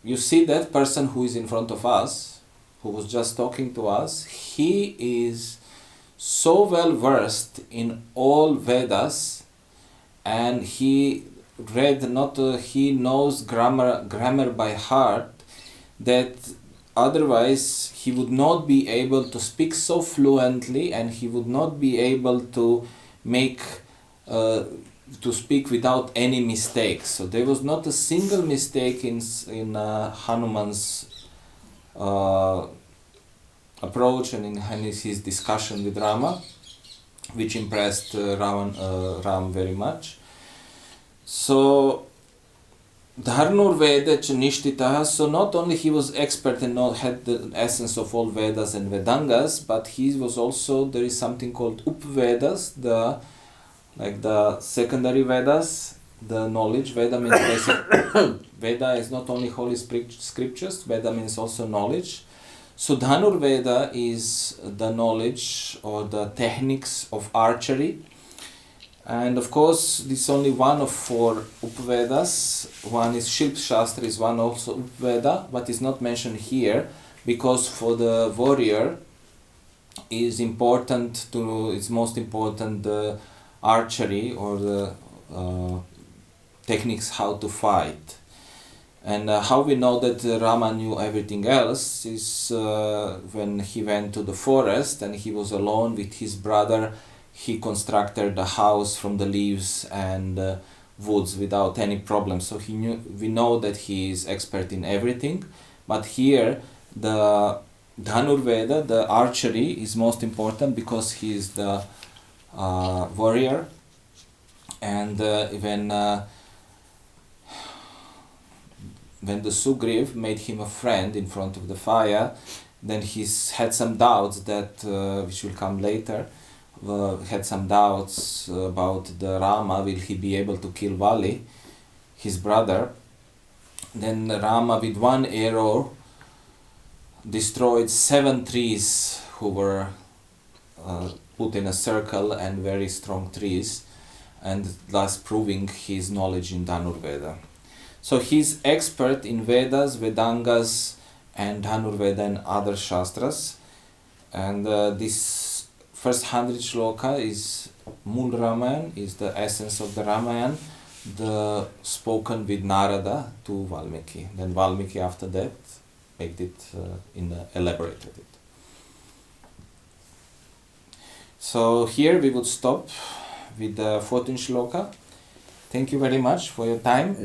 you see that person who is in front of us, who was just talking to us, he is so well versed in all Vedas, and he he knows grammar by heart, that otherwise he would not be able to speak so fluently, and he would not be able to to speak without any mistakes. So there was not a single mistake in Hanuman's approach and in his discussion with Rama. which impressed Ram very much. So Dharnurveda Nishtitaha, so not only he was expert and had the essence of all Vedas and Vedangas, but he was also, there is something called Upvedas, the secondary Vedas, the knowledge. Veda means basic. Veda is not only holy scriptures, Veda means also knowledge. So Dhanurveda is the knowledge or the techniques of archery. And of course, this is only one of 4 Upvedas. One is Shilp Shastra, is one also Upveda, but is not mentioned here because for the warrior it's most important the archery or the techniques how to fight. And how we know that Rama knew everything else is when he went to the forest and he was alone with his brother. He constructed the house from the leaves and woods without any problem. So we know that he is expert in everything. But here, the Dhanurveda, the archery, is most important because he is the warrior. And when the Sugriv made him a friend in front of the fire, then he had some doubts that, which will come later, had some doubts about the Rama, will he be able to kill Vali, his brother. Then Rama with one arrow destroyed 7 trees who were put in a circle, and very strong trees, and thus proving his knowledge in Dhanurveda. So he's expert in Vedas, Vedangas and Dhanurveda and other Shastras. And this first 100 shloka is Mool Ramayan, is the essence of the Ramayan, the spoken with Narada to Valmiki. Then Valmiki after that made it, elaborated it. So here we would stop with the 14th shloka. Thank you very much for your time.